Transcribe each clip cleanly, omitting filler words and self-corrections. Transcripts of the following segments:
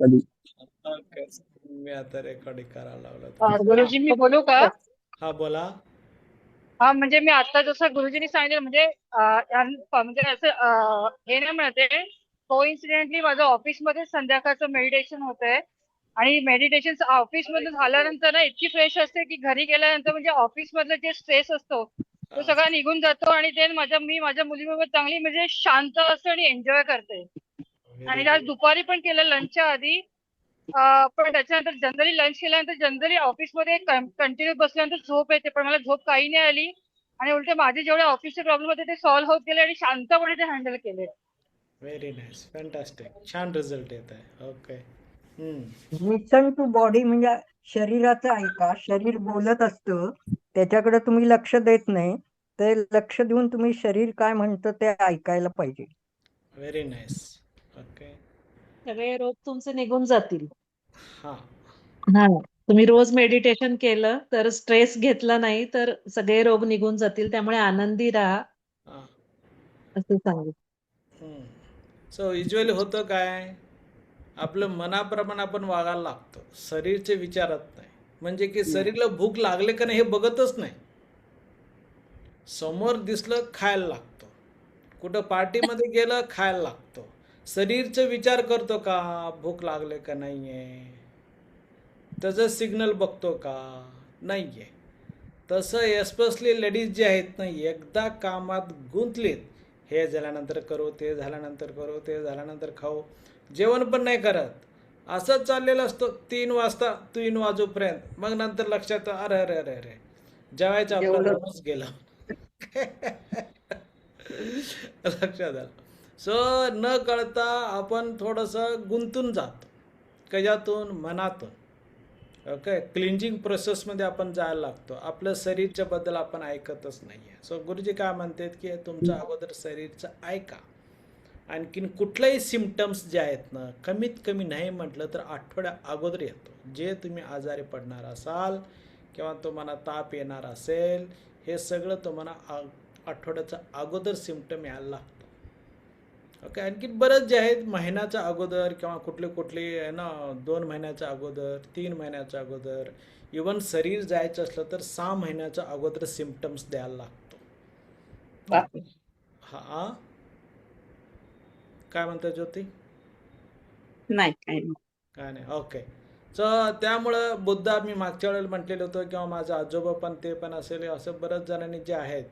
कधी. ओके. मी आता रेकॉर्डिंग करायला लावलं तुम्हाला. गुरुजी मी बोलू का? हा बोला. हा म्हणजे मी आता जसं गुरुजींनी सांगितलं म्हणजे म्हणजे असं हे नाही म्हणते कोइन्सिडेंटली माझं ऑफिसमध्ये संध्याकाळचं मेडिटेशन होतंय आणि मेडिटेशन ऑफिस मधून झाल्यानंतर ना इतकी फ्रेश असते की घरी गेल्यानंतर म्हणजे ऑफिस मधलं जे स्ट्रेस असतो तो हा, सगळा निघून जातो आणि ते मी माझ्या मुलीबरोबर चांगली म्हणजे शांत असते आणि एन्जॉय करते. व्हेरी आणि आज गुड. दुपारी पण केलं लंचच्या आधी. पण त्याच्यानंतर जनरली लंच केल्यानंतर जनरली ऑफिसमध्ये कंटिन्यू बसल्यानंतर झोप येते पण मला झोप काही नाही आली आणि उलट माझे जेवढे ऑफिसचे प्रॉब्लेम होते ते सॉल्व्ह होत गेले आणि शांतपणे ते हँडल केले. Very nice. फॅन्टास्टिक. छान रिझल्ट येत आहे. ओके. लिसन टू बॉडी म्हणजे शरीराचं ऐका. शरीर बोलत असतं, त्याच्याकडे तुम्ही लक्ष देत नाही, ते लक्ष देऊन तुम्ही शरीर काय म्हणतं ते ऐकायला पाहिजे. Very nice. ओके. सगळे रोग तुमचे निघून जातील. हा. हा, तुम्ही रोज मेडिटेशन केलं तर स्ट्रेस घेतला नाही तर सगळे रोग निघून जातील. त्यामुळे आनंदी राहा हा. असं सांगू. सो युजली होतं काय, आपलं मनाप्रमाणे आपण वागायला लागतो, शरीरचे विचारत नाही. म्हणजे की शरीराला भूक लागले का नाही हे बघतच नाही. समोर दिसलं खायला लागतो, कुठं पार्टीमध्ये गेलं खायला लागतो. शरीरचा विचार करतो का भूक लागले का नाही आहे, त्याचं सिग्नल बघतो का नाही आहे. तसं एस्पेशली लेडीज जे आहेत ना, एकदा कामात गुंतलीत, हे झाल्यानंतर करू, ते झाल्यानंतर करू, ते झाल्यानंतर खाऊ, जेवण पण नाही करत, असंच चाललेलं असतं 3 वाजता 3 वाजूपर्यंत. मग नंतर लक्षात अरे अरे अरे अरे जेवायचं आपलं जेवढं रोज गेलं. लक्षात आलं. सो न कळता आपण थोडंसं गुंतून जातो, कशातून, मनातून. ओके. क्लिन्जिंग प्रोसेसमध्ये आपण जायला लागतो, आपलं शरीरच्या बद्दल आपण ऐकतच नाही आहे. सो गुरुजी काय म्हणतात की तुमचं अगोदर शरीरचं ऐका. आणखीन कुठल्याही सिम्पटम्स जे आहेत ना, कमीत कमी नाही म्हटलं तर आठवड्या अगोदर येतो. जे तुम्ही आजारी पडणार असाल किंवा तुम्हाला ताप येणार असेल, हे सगळं तुम्हाला आठवड्याचा अगोदर सिम्पटम यायला लागतो. ओके. आणखी बरंच जे आहेत महिन्याच्या अगोदर किंवा कुठले कुठले आहे ना 2 महिन्याच्या अगोदर, 3 महिन्याच्या अगोदर, इवन शरीर जायचं असलं तर 6 महिन्याच्या अगोदर सिम्पटम्स द्यायला लागतो. हा. काय म्हणता ज्योती? नाही काही नाही. काय नाही. ओके. सो त्यामुळं बुद्धा मी मागच्या वेळेला म्हटलेलं होतं किंवा माझा आजोबा पण ते पण असेल, असं बऱ्याच जणांनी जे आहेत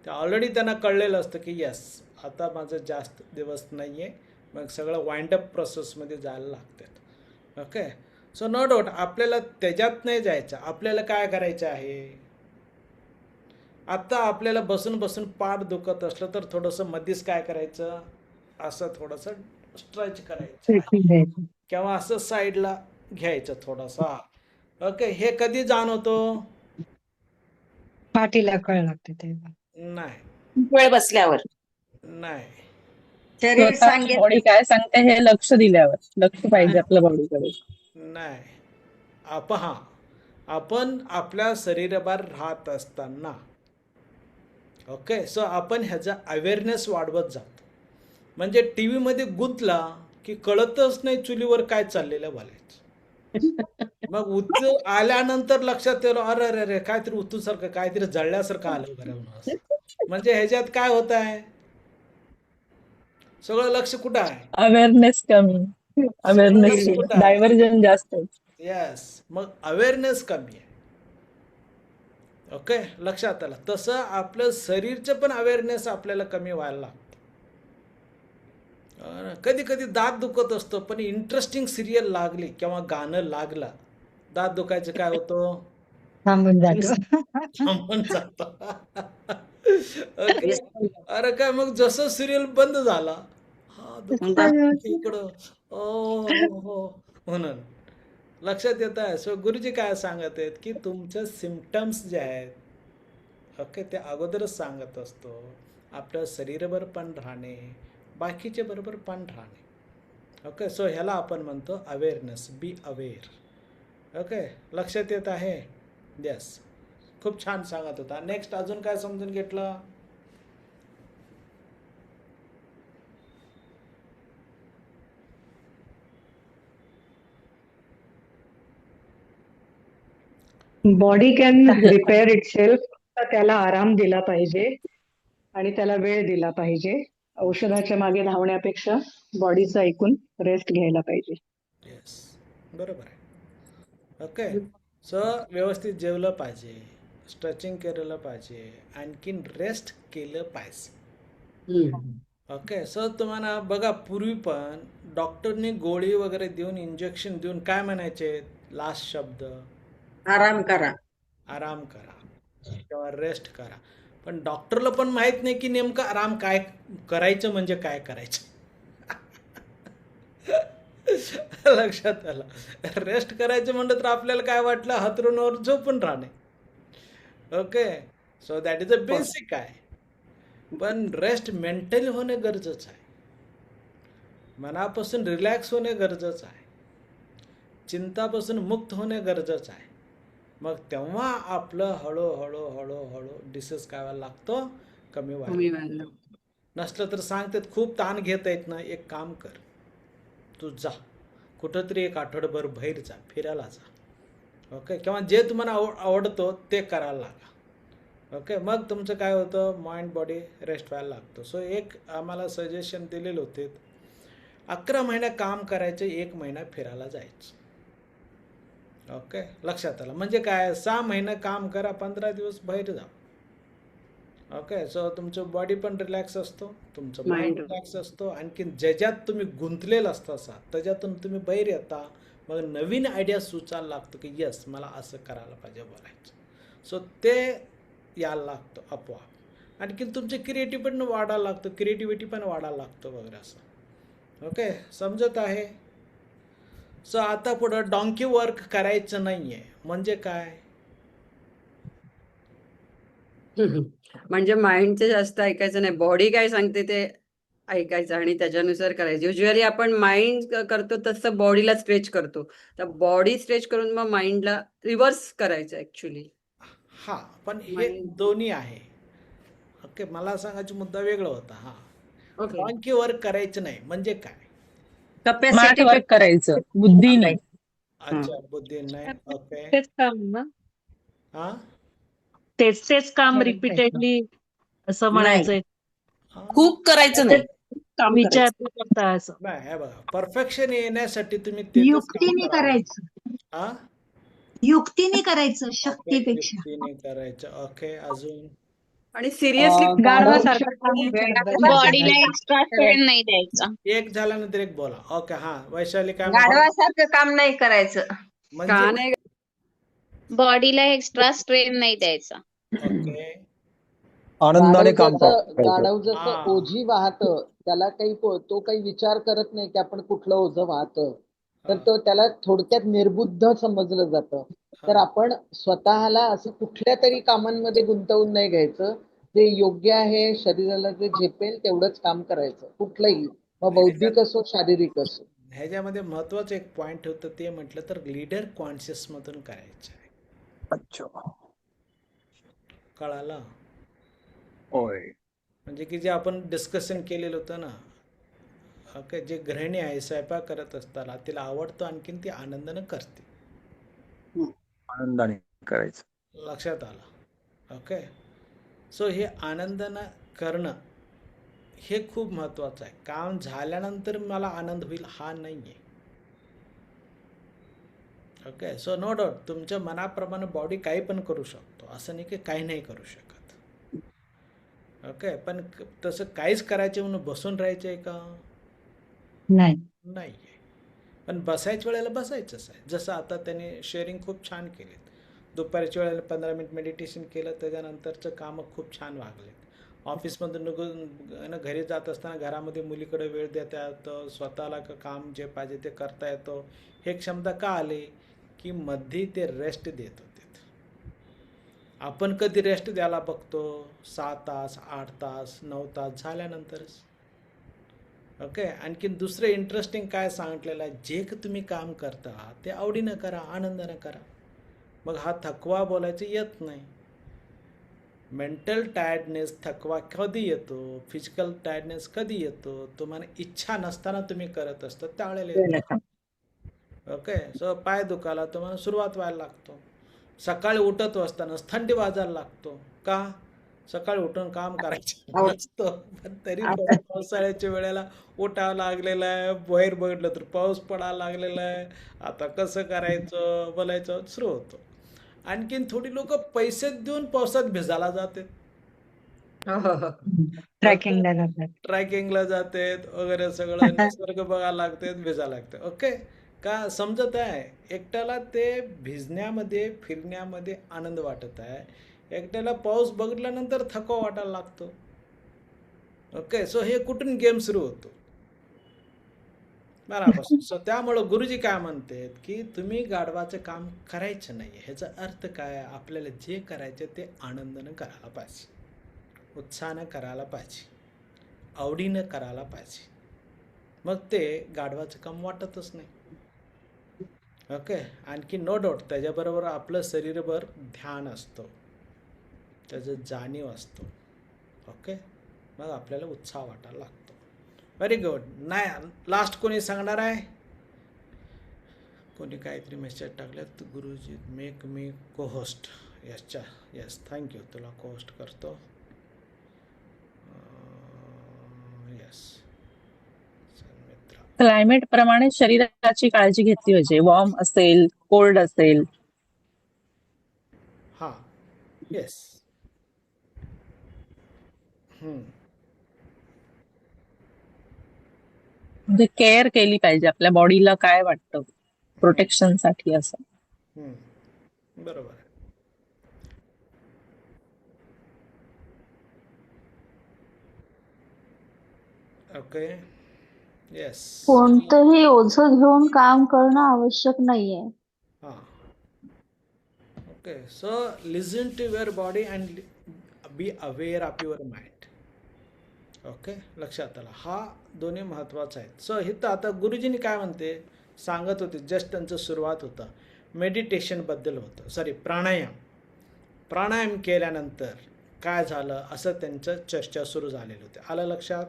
ते ऑलरेडी त्यांना कळलेलं असतं की येस आता माझं जास्त दिवस नाही आहे, मग सगळं वाइंडअप प्रोसेसमध्ये जायला लागतात. ओके. सो नो डाऊट आपल्याला त्याच्यात नाही जायचं. आपल्याला काय करायचं आहे, आत्ता आपल्याला बसून बसून पाठ दुखत असलं तर थोडंसं मध्येच काय करायचं, असं थोडंसं स्ट्रेच करायचं आहे किंवा असं साईडला घ्यायचं थोडासा. ओके. हे कधी जाणवतो? पाठीला कळ लागते तेव्हा. नाही, खूप वेळ बसल्यावर. नाही, शरीर स्वतःची बॉडी काय सांगते हे लक्ष दिल्यावर, लक्ष पाहिजे आपल्या बॉडीकडे. नाही. आपण आपल्या शरीराबाहेर राहत असताना, ओके, सो आपण ह्याचा अवेअरनेस वाढवत जातो. म्हणजे टी व्हीमध्ये गुंतला की कळतच नाही चुलीवर काय चाललेलं बोलायचं. मग उतू आल्यानंतर लक्षात येईल अरे अरे अरे काहीतरी उतूसारखं काहीतरी जळल्यासारखं आलं बरं असं. म्हणजे ह्याच्यात काय होत आहे, सगळं लक्ष कुठं आहे, अवेअरनेस कमी, सगळं अवेअरनेस लक्ष कुठं आहे. डायव्हर्जन जास्त आहे. येस. मग अवेअरनेस कमी आहे. ओके. लक्षात आलं. तसं आपलं शरीरचं पण अवेअरनेस आपल्याला कमी व्हायला लागतं. कधी कधी दात दुखत असतो पण इंटरेस्टिंग सिरियल लागली किंवा गाणं लागलं, दात दुखायचं काय होतं, थांबून जातो. थांबून जातं. ओके. अरे काय मग जसं सिरियल बंद झाला, हा दुखत इकडं हो म्हणून लक्षात येत आहे. सो गुरुजी काय सांगत आहेत की तुमचे सिम्पटम्स जे आहेत, ओके, ते अगोदरच सांगत असतो. आपलं शरीरभर पण राहणे, बाकीचे बरोबर पण राहणे. ओके. सो ह्याला आपण म्हणतो अवेअरनेस, बी अवेअर. ओके. लक्षात येत आहे. येस. खूप छान सांगत होता. नेक्स्ट अजून काय समजून घेतलं? बॉडी कॅन रिपेअर इटसेल्फ, त्याला आराम दिला पाहिजे आणि त्याला वेळ दिला पाहिजे. औषधाच्या मागे धावण्यापेक्षा बॉडीचं ऐकून रेस्ट घ्यायला पाहिजे. येस, बरोबर आहे. ओके, सो व्यवस्थित जेवलं पाहिजे, स्ट्रेचिंग केलेलं पाहिजे, आणखीन रेस्ट केलं पाहिजे. ओके, सो तुम्हाला बघा, पूर्वी पण डॉक्टरनी गोळी वगैरे देऊन, इंजेक्शन देऊन काय म्हणायचे लास्ट शब्द? आराम करा. आराम करा किंवा रेस्ट करा. पण डॉक्टरला पण माहित नाही की नेमकं आराम काय करायचं, म्हणजे काय करायचं. लक्षात आलं. रेस्ट करायचं म्हणलं तर आपल्याला काय वाटलं, हातरूनवर झोपून राहणे. Okay, so that is a basic आहे. पण रेस्ट मेंटली होणे गरजेचं आहे, मनापासून रिलॅक्स होणे गरजेचं आहे, चिंतापासून मुक्त होणे गरजेचं आहे. मग तेव्हा आपलं हळूहळू हळूहळू डिसीज काय व्हायला लागतो, कमी व्हायला. नसलं तर सांगतात खूप ताण घेता येत ना, एक काम कर, तू जा कुठंतरी एक आठवडाभर बाहेर जा, फिरायला जा. ओके, किंवा जे तुम्हाला आवडतो ते करायला लागा. ओके, मग तुमचं काय होतं, माइंड बॉडी रेस्ट व्हायला लागतो. सो एक आम्हाला सजेशन दिलेले होते, 11 महिने काम करायचं, 1 महिना फिरायला जायचं. ओके, लक्षात आलं. म्हणजे काय, 6 महिने काम करा, 15 दिवस बाहेर जा. ओके, सो तुमचं बॉडी पण रिलॅक्स असतो, तुमचं माइंड रिलॅक्स असतो, आणखीन ज्याच्यात तुम्ही गुंतलेलं असता त्याच्यातून तुम्ही बाहेर येता. मग नवीन आयडिया सुचायला लागतो की यस, मला असं करायला पाहिजे, बोलायचं. सो ते यायला लागतं आपोआप. आणखीन तुमची क्रिएटिव्हिटी पण वाढायला लागतो वगैरे असं. ओके, समजत आहे. सो आता पुढं डॉंकी वर्क करायचं नाहीये म्हणजे काय? म्हणजे माइंडचं जास्त ऐकायचं नाही, बॉडी काय सांगते ते ऐकायचं आणि त्याच्यानुसार करायचं. युजली आपण माइंड करतो तसं बॉडीला स्ट्रेच करतो, तर बॉडी स्ट्रेच करून मग माइंडला रिव्हर्स करायचं ऍक्च्युली. हा, पण हे दोन्ही आहे. ओके, मला सांगायचा मुद्दा वेगळा होता. हा, ओके, डॉंकी वर्क करायचं नाही म्हणजे काय? स्मार्ट कपॅसिटी वर्क करायचं, बुद्धी नाही. अच्छा, बुद्धी नाही. ओके, तेच काम ना, हा तेच काम रिपीटेडली असं म्हणायचंय. खूप करायचं नाही, काम विचार करायचं. करता असं. नाही, हे बघा, परफेक्शन येण्यासाठी तुम्ही तेच युक्तीने करायचं, हा, युक्तीने करायचं, ओके, शक्तीपेक्षा. युक्तीने करायचं. ओके, अजून आणि सिरियसली गाढवासारखं काम बॉडीला एक्स्ट्रा स्ट्रेन नाही द्यायचा. एक झाल्यानंतर एक बोला. ओके, हा, वैशाली काय गाढवासारखं काम नाही करायचं. का म्हणजे? नाही बॉडीला एक्स्ट्रा स्ट्रेन नाही द्यायचा. ओके, आनंदाने काम गाढव जसं हा. ओझी वाहतं, त्याला तो काही विचार करत नाही की आपण कुठलं ओझं वाहतं, तर तो त्याला थोडक्यात निर्बुद्ध समजलं जातं. तर आपण स्वतःला असं कुठल्या तरी कामांमध्ये गुंतवून नाही घ्यायचं. जे योग्य आहे, शरीराला जे झेपेल तेवढंच काम करायचं, कुठलंही, मग बौद्धिक असो शारीरिक असो. ह्याच्यामध्ये महत्वाचं एक पॉइंट होतं, ते म्हटलं तर लीडर कॉन्शियस मधून करायचं आहे. अच्छा, कळालं? होय. म्हणजे की जे आपण डिस्कशन केलेलं होतं ना, ओके, जे गृहिणी आहे स्वयंपाक करत असताना तिला आवडतं, आणखीन ती आनंदानं करते. आनंदाने करायचं. लक्षात आलं? ओके, सो हे आनंदानं करणं हे खूप महत्वाचं आहे. काम झाल्यानंतर मला आनंद होईल हा नाही आहे. ओके, सो नो डाऊट तुमच्या मनाप्रमाणे बॉडी काही पण करू शकतो, असं नाही की काही नाही करू शकत. ओके, पण तसं काहीच करायचं म्हणून बसून राहायचं आहे का? नाही. नाही आहे. पण बसायच्या वेळेला बसायचंच आहे. जसं आता त्याने शेअरिंग खूप छान केलेत. दुपारच्या वेळेला 15 मिनिट मेडिटेशन केलं, त्याच्यानंतरचं कामं खूप छान वागलेत. ऑफिसमधून निघून घरी जात असताना घरामध्ये मुलीकडे वेळ देता येतो, स्वतःला काम जे पाहिजे ते करता येतो. हे क्षमता का आली की मध्ये ते रेस्ट देत होते. आपण कधी रेस्ट द्यायला बघतो? 6 तास, 8 तास, 9 तास झाल्यानंतरच. ओके, आणखीन दुसरं इंटरेस्टिंग काय सांगितलेलं आहे, जे तुम्ही काम करता ते आवडीनं करा, आनंदानं करा. मग हा थकवा बोलायचं येत नाही. मेंटल टायर्डनेस, थकवा कधी येतो, फिजिकल टायर्डनेस कधी येतो, तुम्हाला इच्छा नसताना तुम्ही करत असता त्यावेळेला येतो. ओके, सो पाय दुखायला तुम्हाला सुरुवात व्हायला लागतो. सकाळी उठत असतानाच थंडी वाजायला लागतो का? सकाळी उठून काम करायचं नसतं, पण तरी पण पावसाळ्याच्या वेळेला उठावं लागलेलं आहे. बाहेर बघितलं तर पाऊस पडायला लागलेला आहे. आता कसं करायचं बोलायचं सुरू होतं. आणखीन थोडी लोक पैसे देऊन पावसात भिजायला जाते, ट्रॅकिंगला जातात. ट्रॅकिंगला जातात वगैरे, सगळं निसर्ग बघायला लागते, भिजायला लागते. ओके, का समजत आहे? एकट्याला ते भिजण्यामध्ये फिरण्यामध्ये आनंद वाटत आहे, एकट्याला पाऊस बघितल्यानंतर थकवा वाटायला लागतो. ओके, सो हे कुठून गेम सुरू होतो बरोबर. सो त्यामुळं गुरुजी काय म्हणतात की तुम्ही गाढवाचं काम करायचं नाही. ह्याचा अर्थ काय? आपल्याला जे करायचं ते आनंदानं करायला पाहिजे, उत्साहानं करायला पाहिजे, आवडीनं करायला पाहिजे. मग ते गाढवाचं काम वाटतच नाही. ओके, आणखी नो डाऊट त्याच्याबरोबर आपलं शरीरभर ध्यान असतं, त्याचं जाणीव असतो. ओके, मग आपल्याला उत्साह वाटायला लागतो. Very good. नाही लास्ट कोणी सांगणार आहे? कोणी काहीतरी मेसेज टाकल्यात, गुरुजी मेक मी को होस्ट. यस, थँक्यू, तुला को होस्ट करतो. यस, क्लायमेट प्रमाणे शरीराची काळजी घेतली पाहिजे. वॉर्म असेल, कोल्ड असेल. हां, येस. म्हणजे केअर केली पाहिजे. आपल्या बॉडीला काय वाटतं प्रोटेक्शनसाठी असं. बरोबर आहे. Okay, yes. कोणतंही ओझं घेऊन काम करणं आवश्यक नाहीये. हां, okay. So listen to your body and be aware of your mind. Okay, लक्षात आला. हा दोन्ही महत्त्वाचा आहे. सो इथं आता गुरुजींनी काय म्हणते सांगत होते, जस्ट त्यांचं सुरुवात होतं मेडिटेशनबद्दल होतं, सॉरी प्राणायाम केल्यानंतर काय झालं असं त्यांचं चर्चा सुरू झालेली होती. आलं लक्षात?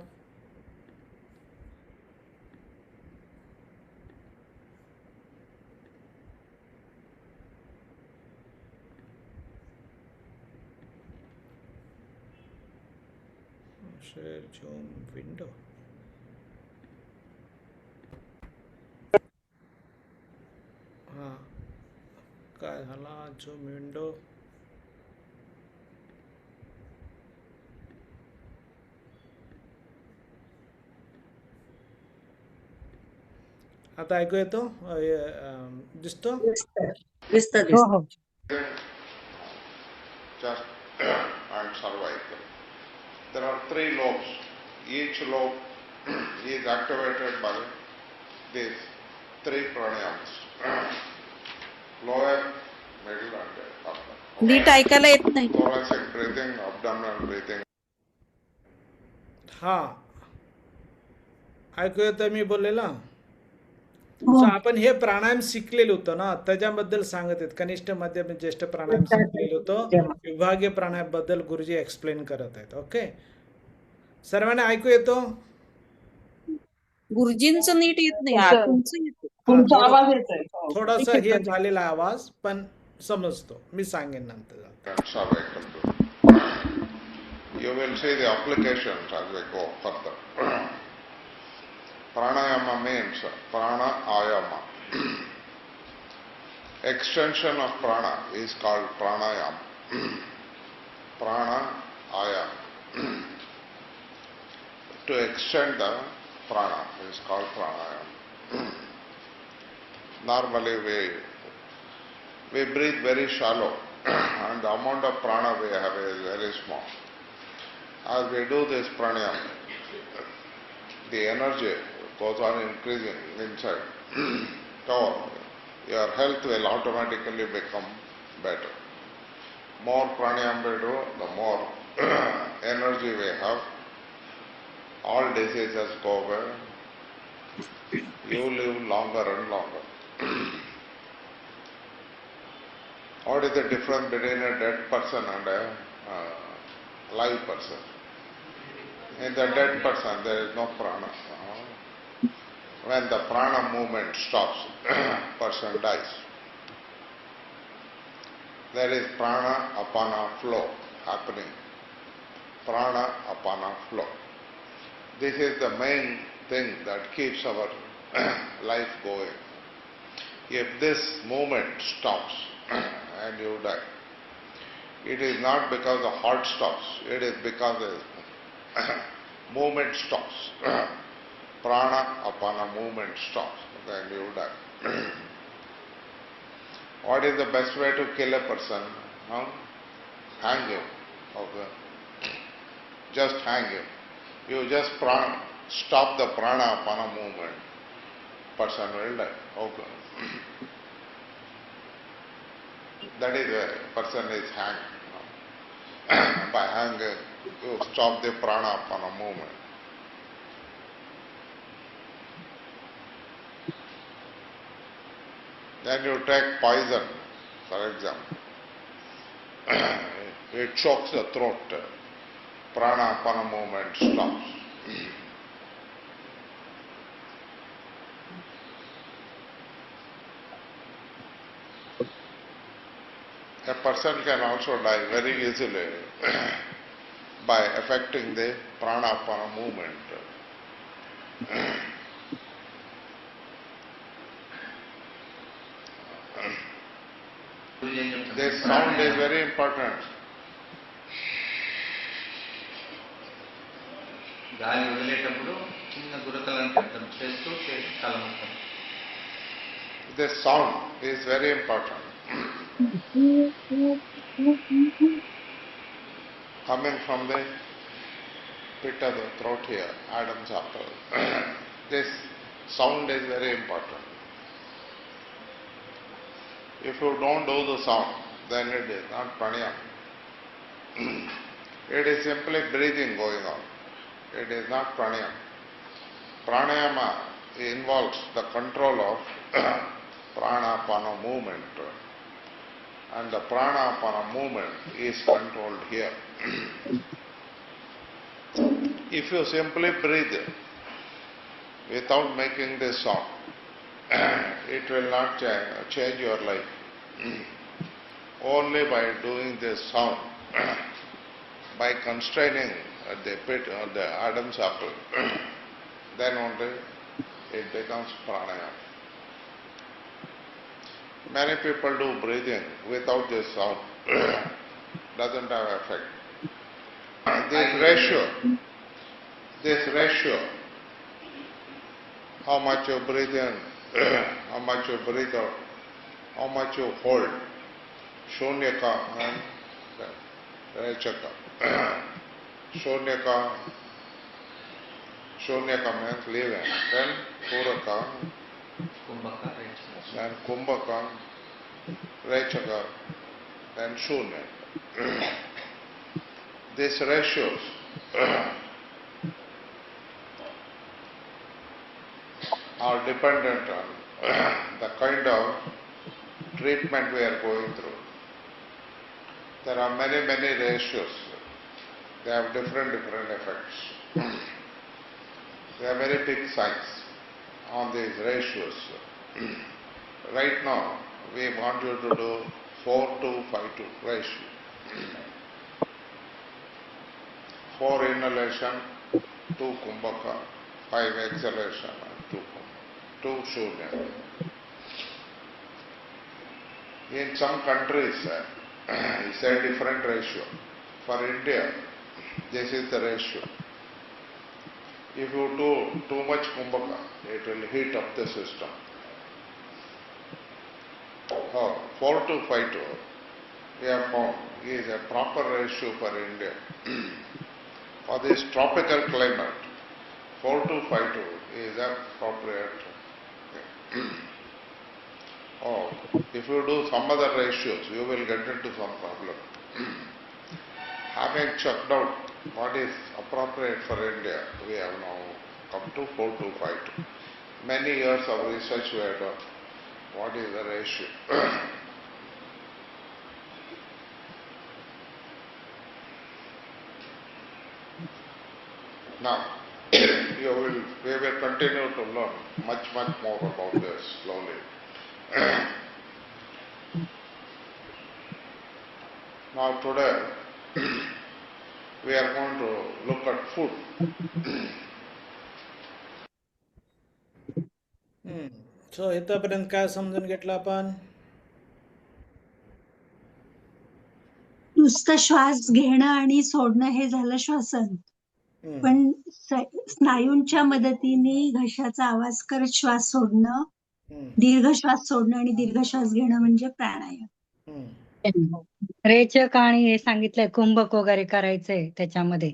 Share zoom window. हां, काय झाला? झूम विंडो आता ऐकू येतो? दिसतो? हो हो. and cervical. There are 3 lobes. Each lobe is activated by these 3 pranayams. Lower, middle and upper. नीट ऐकायला येत नाही. Thoracic breathing, abdominal breathing. हां, ऐकू येतं मी बोललेला? सो आपण हे प्राणायाम शिकलेलं होतं ना, त्याच्याबद्दल सांगत आहेत. कनिष्ठ, मध्यम, ज्येष्ठ प्राणायाम शिकलेलं होतं. विभागीय प्राणायाम बद्दल गुरुजी एक्सप्लेन करत आहेत. ओके, सर्वांना ऐकू येतो? गुरुजींचं नीट येत नाही, तुमचं येतं. तुमचा आवाज येतोय. थोडासा हे झालेला आवाज पण समजतो, मी सांगेन नंतर. You will see the applications as we go further. Pranayama means prana ayama. Extension of prana is called pranayama. Prana ayama. To extend the prana is called pranayama. Normally we breathe very shallow and the amount of prana we have is very small. As we do this pranayama, the energy goes on increasing inside. So your health will automatically become better. More pranayama we do, the more energy we have. All diseases go away. You live longer and longer. What is the difference between a dead person and a live person? In the dead person there is no prana. When the prana movement stops, person dies. there is prana apana flow happening. Prana apana flow. This is the main thing that keeps our life going. If this movement stops and you die, it is not because the heart stops, it is because the movement stops. Prana apana movement stops, then you die. What is the best way to kill a person? Huh? Hang him. Okay. Just hang him. You just stop the prana apana movement. Person will die. Okay. That is where person is hanged. By hanging, you stop the prana apana movement. Then you take poison, for example. It chokes the throat. Prana apana movement stops. A person can also die very easily by affecting the prana apana movement. This sound is very important. గాలి వదిలేటప్పుడు చిన్న గురకలను పెడతాం చేస్తూ కలముతాం. This sound is very important. Coming from the pit of the throat here, Adam's apple. This sound is very important. If you don't do the sound, then it is not pranayama. It is simply breathing going on. It is not pranayama. Pranayama involves the control of prana-apana movement. And the prana-apana movement is controlled here. If you simply breathe without making this sound, it will not change your life. Only by doing this sound, by constraining the pit or the Adam's apple, then only it becomes pranayama. Many people do breathing without this sound, doesn't have effect. This ratio, how much you breathe in, how much you breathe out, how much you hold, shunyaka and rechaka. Shunyaka means living, then puraka, then kumbhaka, rechaka, then shunya. These ratios are dependent on the kind of treatment we are going through. There are many ratios. They have different effects. They are very big signs on these ratios. Right now, we want you to do 4:5:2 ratio. 4 inhalation, 2 kumbhaka, 5 exhalation, and 2 shunya. In some countries, it's a different ratio. For India, this is the ratio. If you do too much kumbhaka, it will heat up the system. 4:5:2, we have found, is a proper ratio for India. For this tropical climate, 4:5:2 is appropriate. If you do some other ratios, you will get into some problem. Having checked out what is appropriate for India, we have now come to 4:5:2. Many years of research we have done. What is the ratio? Now, we will continue to learn much more about this slowly. Now today we are going to look at food. So इथपर्यंत काय समजून घेतलं आपण? नुसतं श्वास घेणं आणि सोडणं हे झालं श्वासन. पण स्नायूंच्या मदतीने घशाचा आवाज करत श्वास सोडणं, दीर्घ श्वास सोडणं आणि दीर्घ श्वास घेणं म्हणजे प्राणायाम. रेचक आणि हे सांगितलंय कुंभक वगैरे करायचंय त्याच्यामध्ये.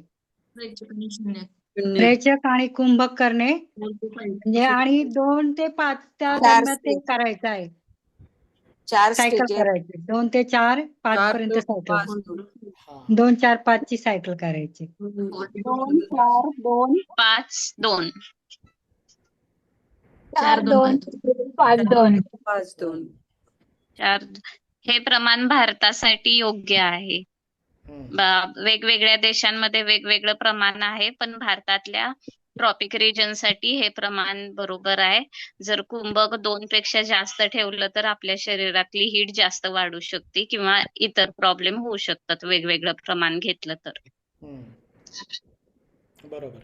रेचक आणि कुंभक करणे म्हणजे आणि 2 ते 5 त्या दरम्यान ते करायचं आहे. 4 सायकल स्टेज करायची 2 ते 4 5 पर्यंत सायकल 2 4 5 ची सायकल करायची. 2 4 2 5 2 4 2 5 2 5 2 4. हे प्रमाण भारतासाठी योग्य आहे. वेगवेगळ्या देशांमध्ये वेगवेगळं प्रमाण आहे, पण भारतातल्या ट्रॉपिक रिजन साठी हे प्रमाण बरोबर आहे. जर कुंभक 2 पेक्षा जास्त ठेवलं तर आपल्या शरीरातली हीट जास्त वाढू शकते किंवा इतर प्रॉब्लेम होऊ शकतात वेगवेगळं प्रमाण घेतलं तर. बरोबर.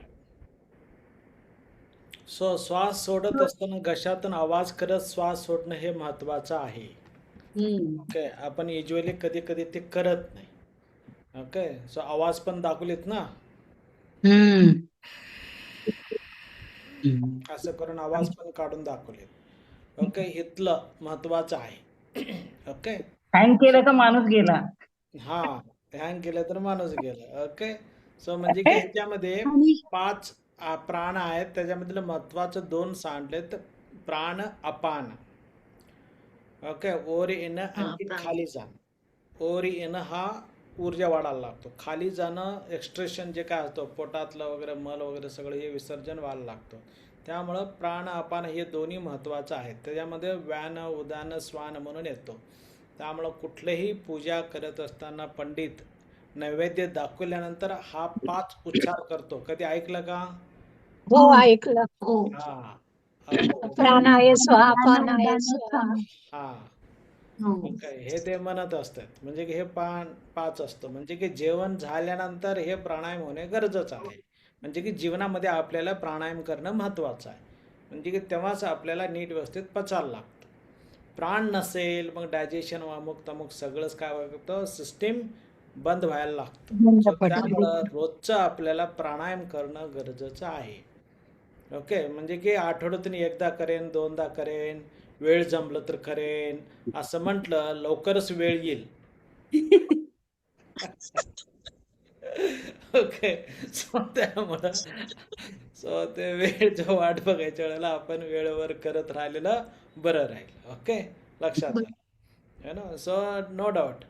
सो श्वास सोडत असताना घशातून आवाज करत श्वास सोडणं हे महत्वाचं आहे. ओके, आपण युजली कधी कधी ते करत नाही. ओके, सो आवाज पण दाखवलेत ना, असं करून आवाज पण काढून दाखवलेत. ओके, इथलं महत्वाचं आहे. ओके, हँग केलं तर माणूस गेला. हा, हँग केलं तर माणूस गेला. ओके, सो म्हणजे की ह्याच्यामध्ये 5 प्राण आहेत, त्याच्यामधलं महत्वाचं 2 सांडलेत. प्राण अपान. ओके, वर येणं आणि खाली जाणं. वर येणं हा ऊर्जा वाढायला लागतो, खाली जाणं एक्स्ट्रेशन जे काय असतं पोटातलं वगैरे मल वगैरे सगळं हे विसर्जन व्हायला लागतं. त्यामुळं प्राण अपान हे दोन्ही महत्त्वाचं आहेत. त्याच्यामध्ये व्यान उदान स्वान म्हणून येतो. त्यामुळं कुठलीही पूजा करत असताना पंडित नैवेद्य दाखवल्यानंतर हा 5 उच्चार करतो. कधी ऐकलं का? हो ऐकलं. हो. हा, प्राणाय स्वाहा अपानाय स्वाहा. हा, ओके, हे ते म्हणत असतात. म्हणजे की हे 5 असतं. म्हणजे की जेवण झाल्यानंतर हे प्राणायाम होणे गरजेचं आहे. म्हणजे की जीवनामध्ये आपल्याला प्राणायाम करणं महत्वाचं आहे. म्हणजे की तेव्हाच आपल्याला नीट व्यवस्थित पचायला लागतं. प्राण नसेल मग डायजेशन अमुक तमुक सगळंच काय होतं, सिस्टीम बंद व्हायला लागतं. त्यामुळं रोजचं आपल्याला प्राणायाम करणं गरजेचं आहे. ओके, म्हणजे की आठवड्यातून एकदा करेन, 2दा करेन, वेळ जमलं तर करेन असं म्हटलं लवकरच वेळ येईल. ओके, सो त्यामुळं सो ते वेळेची वाट बघायच्या वेळेला आपण वेळेवर करत राहिलेलं बरं राहील. ओके, लक्षात आलं ना. सो नो डाऊट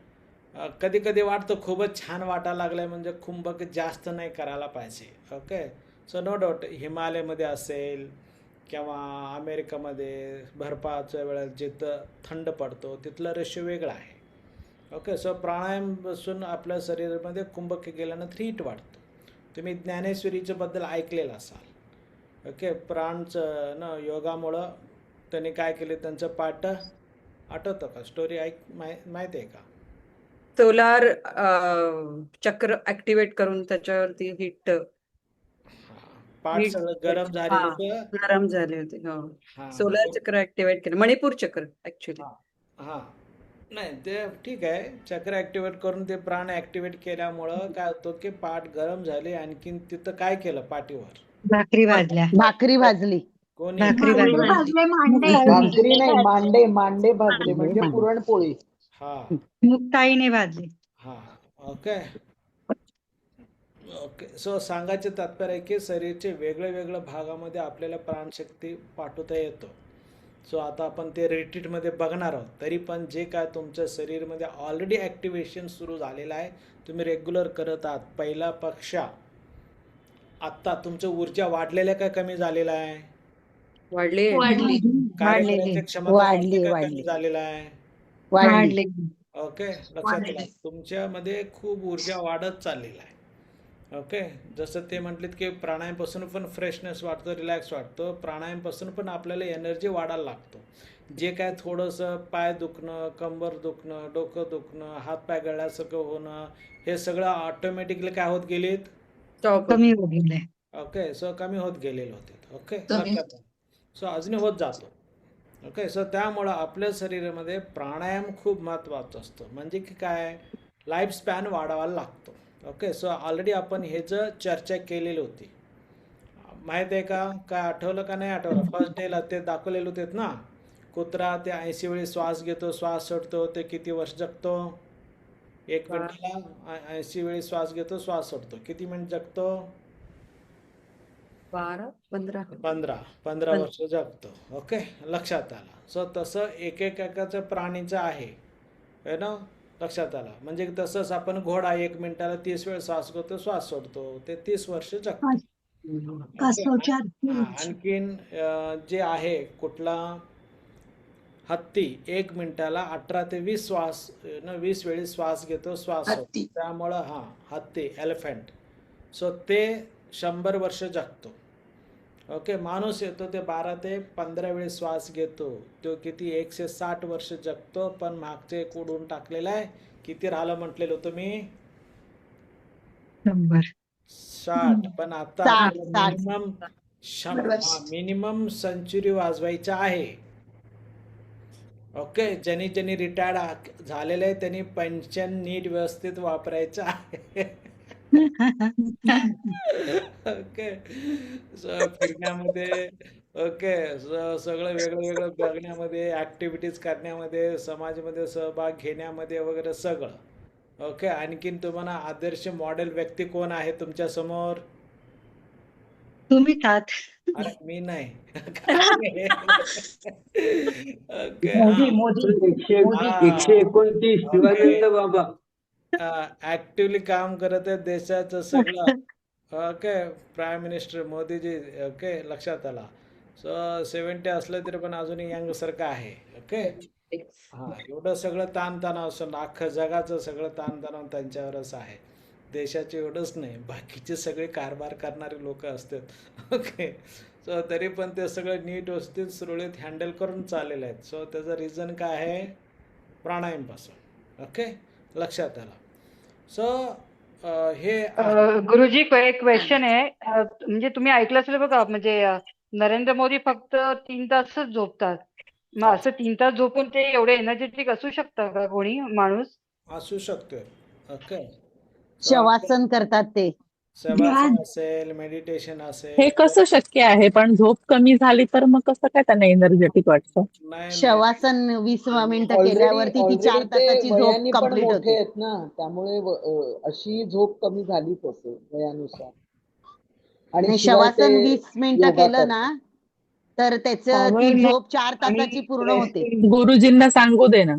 कधी कधी वाटतं खूपच छान वाटायला लागलंय म्हणजे कुंभक जास्त नाही करायला पाहिजे. ओके, सो नो डाऊट हिमालयमध्ये असेल किंवा अमेरिकामध्ये बर्फाच्या वेळेस जिथं थंड पडतो तिथलं रेशो वेगळा आहे. ओके, सो प्राणायाम बसून आपल्या शरीरामध्ये कुंभक केल्यानंतर हीट वाढतो. तुम्ही ज्ञानेश्वरीच्या बद्दल ऐकलेलं असाल. ओके, प्राणचं ना योगामुळं त्यांनी काय केले, त्यांचं पाठ आठवतं का? स्टोरी माहिती आहे का? सोलार चक्र ऍक्टिव्हेट करून त्याच्यावरती हिट पाठ सगळं गरम झालेलं गरम झाले होते. हो, सोलार चक्र ऍक्टिव्हेट केलं, मणिपूर चक्र ऍक्च्युली. हा, नाही ते ठीक आहे, चक्र ऍक्टिव्हेट करून ते प्राण ऍक्टिव्हेट केल्यामुळं काय होतं की पाठ गरम झाले. आणखीन तिथं काय केलं, पाठीवर भाकरी भाजल्या. भाकरी भाजली. कोणी? भाकरी भाजल्या. भाकरी नाही, मांडे मांडे भाजले म्हणजे पुरणपोळी. हा, मुक्ताईने भाजली. हा, ओके ओके. सो सांगायचं तात्पर्य आहे की शरीरचे वेगळ्या वेगळ्या भागामध्ये आपल्याला प्राणशक्ती पाठवता येतो. सो आता आपण ते रिट्रीटमध्ये बघणार आहोत. तरी पण जे काय तुमच्या शरीरमध्ये ऑलरेडी ॲक्टिव्हेशन सुरू झालेलं आहे, तुम्ही रेग्युलर करत आहात, पहिला पक्षा आत्ता तुमचं ऊर्जा वाढलेल्या काय कमी झालेला आहे? वाढली. कार्य करण्याची क्षमता कमी झालेला आहे? वाढली. ओके, लक्षात घ्या, तुमच्यामध्ये खूप ऊर्जा वाढत चाललेला आहे. ओके, जसं ते म्हटलेत की प्राणायामपासून पण फ्रेशनेस वाटतो, रिलॅक्स वाटतो. प्राणायामपासून पण आपल्याला एनर्जी वाढायला लागतो. जे काय थोडंसं पाय दुखणं, कंबर दुखणं, डोकं दुखणं, हातपाय गळल्यासारखं होणं, हे सगळं ऑटोमॅटिकली काय होत गेलीत? कमी होत गेले. ओके, सो कमी होत गेलेले होते. ओके, कमी. लक्षात आलं. सो अजून होत जातो. ओके, सो त्यामुळं आपल्या शरीरामध्ये प्राणायाम खूप महत्त्वाचं असतं. म्हणजे की काय, लाईफ स्पॅन वाढवायला लागतो. ओके, सो ऑलरेडी आपण हे जर चर्चा केलेली होती, माहीत आहे का? काय आठवलं का नाही आठवलं? फर्स्ट डेला ते दाखवलेले होते ना, कुत्रा ते 80 वेळी श्वास घेतो, श्वास सोडतो, ते किती वर्ष जगतो? 1 मिनिटाला 80 वेळी श्वास घेतो, श्वास सोडतो, किती मिनिट जगतो? 15 वर्ष जगतो. ओके, लक्षात आलं. सो तसं एकेकाचं प्राणीचं आहे ना, लक्षात आलं. म्हणजे तसंच आपण घोडा 1 मिनिटाला 30 वेळ श्वास घेतो, श्वास सोडतो, ते 30 वर्ष जगतो. आणखीन जे आहे कुठला, हत्ती 1 मिनिटाला 18 ते 20 श्वास 20 वेळी श्वास घेतो, श्वास सोडतो. त्यामुळं हत्ती, एलिफंट, सो ते 100 वर्ष जगतो. ओके, माणूस येतो ते 12 ते 15 वेळी श्वास घेतो, तो किती 160 वर्ष जगतो. पण मागचे एक उडून टाकलेला आहे, किती राहिलं म्हटलेलं होतं मी? 60. पण आता मिनिमम सेंचुरी वाजवायच्या आहे. ओके, ज्यांनी रिटायर्ड झालेलं आहे त्यांनी पेन्शन नीट व्यवस्थित वापरायचं आहे. ओके, फिरण्यामध्ये, ओके, सगळं वेगळं बघण्यामध्ये, ऍक्टिव्हिटीज करण्यामध्ये, समाजामध्ये सहभाग घेण्यामध्ये वगैरे सगळं. ओके, आणखीन तुम्हाला आदर्श मॉडेल व्यक्ती कोण आहे तुमच्या समोर? तुम्ही तात. अरे मी नाही. ओके, 129 शिवानंद बाबा. ऍक्टिव्हली काम करत आहे देशाचं सगळं. Okay, prime minister Modiji. Okay, लक्षात आला. सो 70 असलं तरी पण अजूनही यंग सारखं आहे. ओके, एवढं सगळं ताणतणाव असं अख्खं जगाचं सगळं ताणतणाव त्यांच्यावरच आहे. देशाचे एवढंच नाही, बाकीचे सगळे कारभार करणारे लोक असतात. ओके, सो तरी पण ते सगळं नीट व्यवस्थित सुरळीत हँडल करून चाललेलं आहेत. सो त्याचं रिझन काय आहे? प्राणायामपासून. ओके, लक्षात आलं. सो हे गुरुजी, एक क्वेश्चन आहे. म्हणजे तुम्ही ऐकलं असेल बघा, म्हणजे नरेंद्र मोदी फक्त 3 तासच झोपतात. मग असं 3 तास झोपून ते एवढे एनर्जेटिक असू शकतं का कोणी माणूस? असू शकतोय. ओके, शवासन करतात ते. शवासन असेल, मेडिटेशन असेल. हे कसं शक्य आहे? पण झोप कमी झाली तर मग कसं काय त्यांना एनर्जेटिक वाटतं? नाही, शवासन 20 मिनिटं केल्यावरती ती 4 तासाची झोप वयाने पण कंप्लीट मोठे होते. आहेत ना, त्यामुळे अशी झोप कमी झालीच असेल वयानुसार. आणि शिवाय ते शवासन 20 मिनिटं योगा केलं ना, तर त्याचं ती झोप 4 तासाची पूर्ण होते. गुरुजींना सांगू दे ना.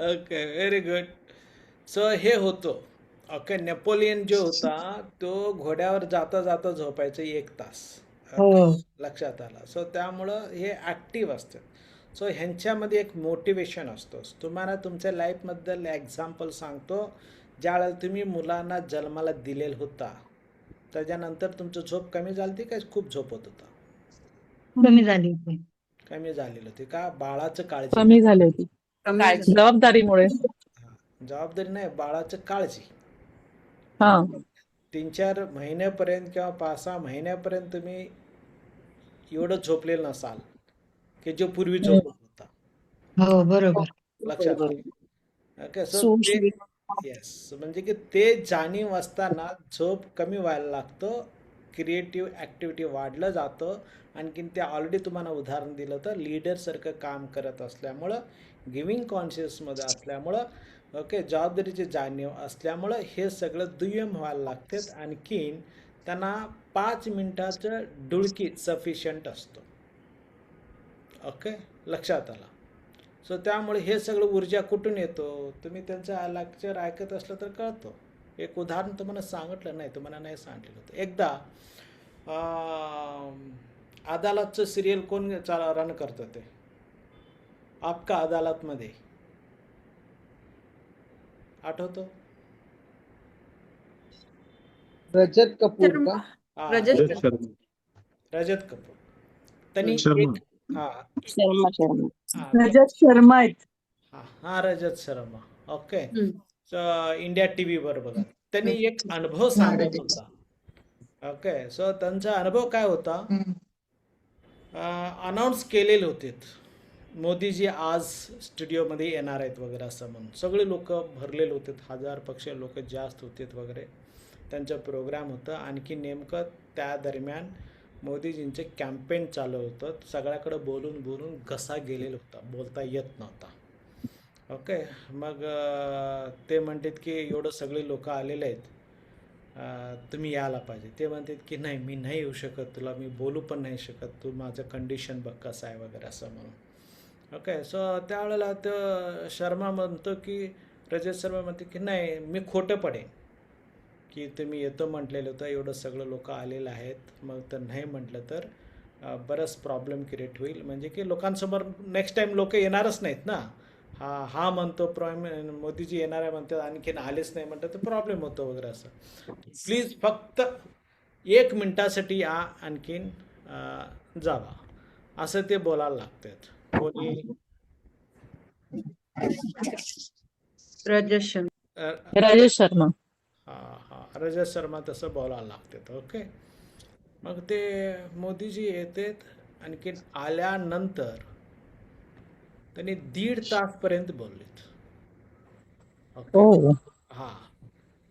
Okay, very good. सो हे होतं. ओके, नेपोलियन जो होता तो घोड्यावर जाता जाता झोपायचं 1 तास. लक्षात आलं. सो त्यामुळं हे ॲक्टिव्ह असतात. सो ह्यांच्यामध्ये एक मोटिवेशन असतो. तुम्हाला तुमच्या लाईफबद्दल एक्झाम्पल सांगतो. ज्यावेळेला तुम्ही मुलांना जन्माला दिलेला होता, त्याच्यानंतर तुमचं झोप कमी झाली होती काय खूप झोप होत होता? कमी झाली होती. कमी झालेली होती का? बाळाचं काळजी. कमी झाली होती जबाबदारीमुळे. जबाबदारी नाही, बाळाचं काळजी. 3-4 महिन्यापर्यंत किंवा 5-6 महिन्यापर्यंत तुम्ही एवढं झोपलेलं नसाल की जो पूर्वी झोपत होता. हो, बरोबर. लक्षात आलं. ओके, सो ते येस, म्हणजे की ते जाणीव असताना झोप कमी व्हायला लागतं, क्रिएटिव्ह ॲक्टिव्हिटी वाढलं जातं. आणखीन ते ऑलरेडी तुम्हाला उदाहरण दिलं तर लीडरसारखं काम करत असल्यामुळं, गिविंग कॉन्शियसमध्ये असल्यामुळं, ओके, जबाबदारीची जाणीव असल्यामुळं हे सगळं दुय्यम व्हायला लागतात. आणखीन त्यांना 5 मिनिटाचं डुलकी सफिशियंट असतो. ओके, लक्षात आलं. सो त्यामुळे हे सगळं ऊर्जा कुठून येतो? तुम्ही त्यांचं लेक्चर ऐकत असलं तर कळतो. एक उदाहरण तुम्हाला सांगितलं नाही, तुम्हाला नाही सांगितलं होतं. एकदा अदालतचं सिरियल कोण रन करतं? ते आपका अदालतमध्ये आठवतो? रजत कपूर का? रजत कपूर. त्यांनी शर्मा. एक हा शर्मा शर्मा हा ते- रजत शर्मा आहेत. हा Rajat Sharma. Okay. India TV वर बघा, त्यांनी एक अनुभव सांगत होता. ओके. सो त्यांचा अनुभव काय होता, अनाऊन्स केलेले होते मोदीजी आज स्टुडिओमध्ये येणार आहेत वगैरे असं म्हणून. सगळे लोक भरलेले होते, 1000पेक्षा लोक जास्त होते वगैरे. त्यांचं प्रोग्राम होतं. आणखी नेमकं त्या दरम्यान मोदीजींचे कॅम्पेन चालू होतं. सगळ्याकडे बोलून बोलून घसा गेलेला होता, बोलता येत नव्हता. ओके. मग ते म्हणतात की एवढं सगळे लोक आलेले आहेत, तुम्ही यायला पाहिजे. ते म्हणतात की नाही, मी नाही येऊ शकत, तुला मी बोलू पण नाही शकत, तू माझं कंडिशन बघ कसं आहे वगैरे असं म्हणून. ओके. सो त्यावेळेला तो शर्मा म्हणतो की, रजत शर्मा म्हणते की नाही, मी खोटं पडेन की तुम्ही येतो म्हटलेलं होतं, एवढं सगळं लोक आलेलं आहेत, मग तर नाही म्हटलं तर बरंच प्रॉब्लेम क्रिएट होईल. म्हणजे की लोकांसमोर नेक्स्ट टाईम लोक येणारच नाहीत ना. हा म्हणतो मोदीजी येणार आहे म्हणतात, आणखीन आलेच नाही म्हणतात, तर प्रॉब्लेम होतो वगैरे असं. प्लीज फक्त 1 मिनिटासाठी या, आणखीन जावा, असं ते बोलायला लागतात. कोणी रजत शर्मा. राजेश शर्मा. रजत शर्मा तसं बोलायला लागतात. ओके. मग ते मोदीजी येतात, आणखीन आल्यानंतर त्यांनी 1.5 तासपर्यंत बोललेत. हो. हा.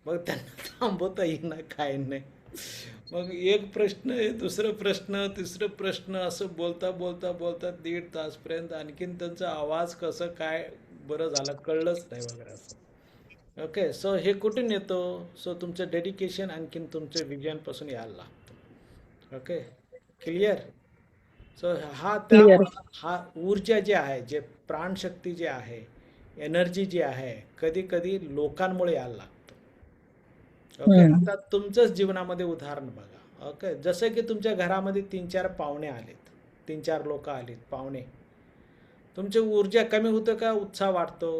मग त्यांना थांबवता येईना, काय नाही. मग एक प्रश्न, दुसरं प्रश्न, तिसरं प्रश्न, असं बोलता बोलता बोलता 1.5 तासपर्यंत. आणखीन त्यांचा आवाज कसं काय बरं झालं कळलंच नाही वगैरे असं. ओके. सो हे कुठून येतो? सो तुमचं डेडिकेशन आणखीन तुमच्या विजनपासून यायला लागतं. ओके. क्लिअर. So clear. हा ऊर्जा जे आहे, जे प्राणशक्ती जे आहे, एनर्जी जी आहे, कधी कधी लोकांमुळे यायला लागतं. ओके. आता तुमचंच जीवनामध्ये उदाहरण बघा. ओके. जसं की तुमच्या घरामध्ये 3-4 पाहुणे आलेत, 3-4 लोक आलेत पाहुणे, तुमची ऊर्जा कमी होतं का उत्साह वाढतो?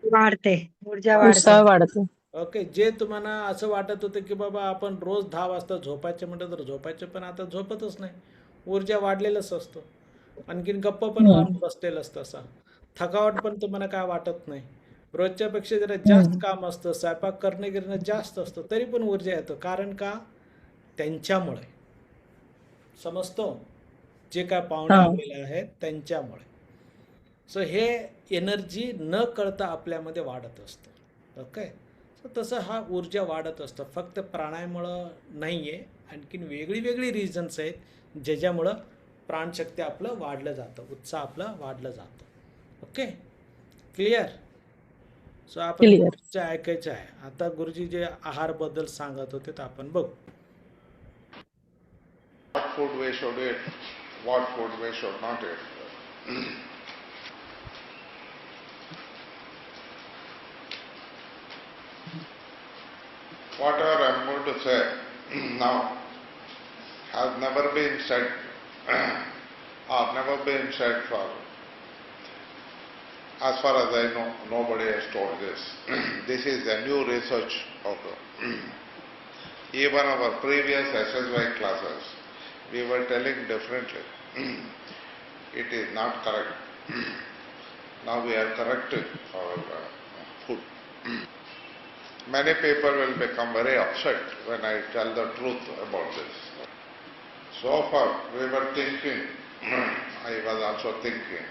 वाढते, ऊर्जा वाढते. उत्साह वाढतो. ओके. जे तुम्हाला असं वाटत होतं की बाबा आपण रोज 10 वाजता झोपायचं म्हटलं तर झोपायचं, पण आता झोपतच नाही, ऊर्जा वाढलेलंच असतं. आणखीन गप्प पण मारून बसलेलं असतं. असा थकावट पण तुम्हाला काय वाटत नाही. रोजच्यापेक्षा जरा जास्त काम असतं, स्वयंपाक करणं जास्त असतं, तरी पण ऊर्जा येतं. कारण का? त्यांच्यामुळे. समजतो? जे काय पाहुणे आलेले आहेत त्यांच्यामुळे. सो हे एनर्जी न कळता आपल्यामध्ये वाढत असतं. ओके. सो तसं हा ऊर्जा वाढत असतं. फक्त प्राणायामामुळं नाही आहे, आणखीन वेगळी वेगळी रिझन्स आहेत ज्याच्यामुळं प्राणशक्ती आपलं वाढलं जातं, उत्साह आपलं वाढलं जातं. ओके. क्लिअर. सो आपण गुरुजीचं ऐकायचं आहे. आता गुरुजी जे आहारबद्दल सांगत होते तर आपण बघू. What food we should eat, what food we should not eat. Whatever I am going to say now has never been said or never been said for, as far as I know, nobody has told this. This is a new research also. Even our previous SSY classes, we were telling differently. It is not correct. Now we are correcting our food. Many people will become very upset when I tell the truth about this. So far we were thinking, I was also thinking,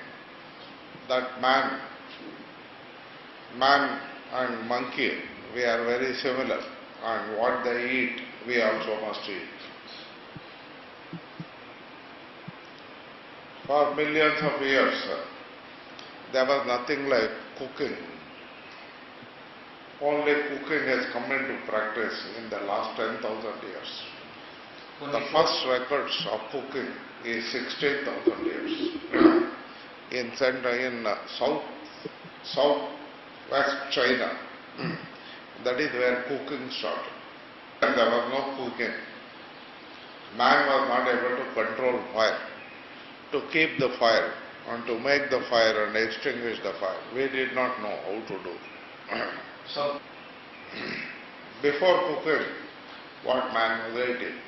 that man and monkey, we are very similar, and what they eat, we also must eat. For millions of years, there was nothing like cooking. Only cooking has come into practice in the last 10,000 years. The first records of cooking is 16,000 years. In southwest China, that is where cooking started. And there was no cooking. Man was not able to control fire, to keep the fire, and to make the fire and extinguish the fire. We did not know how to do. So, before cooking, what man was eating?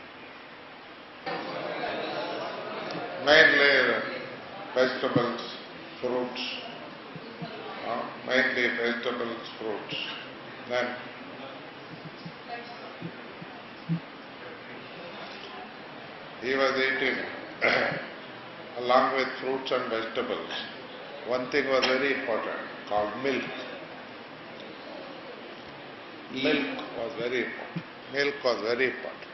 mainly vegetables, fruits, mainly vegetables, fruits. Then he was eating along with fruits and vegetables. One thing was very important called milk. Milk was very important. Milk was very important.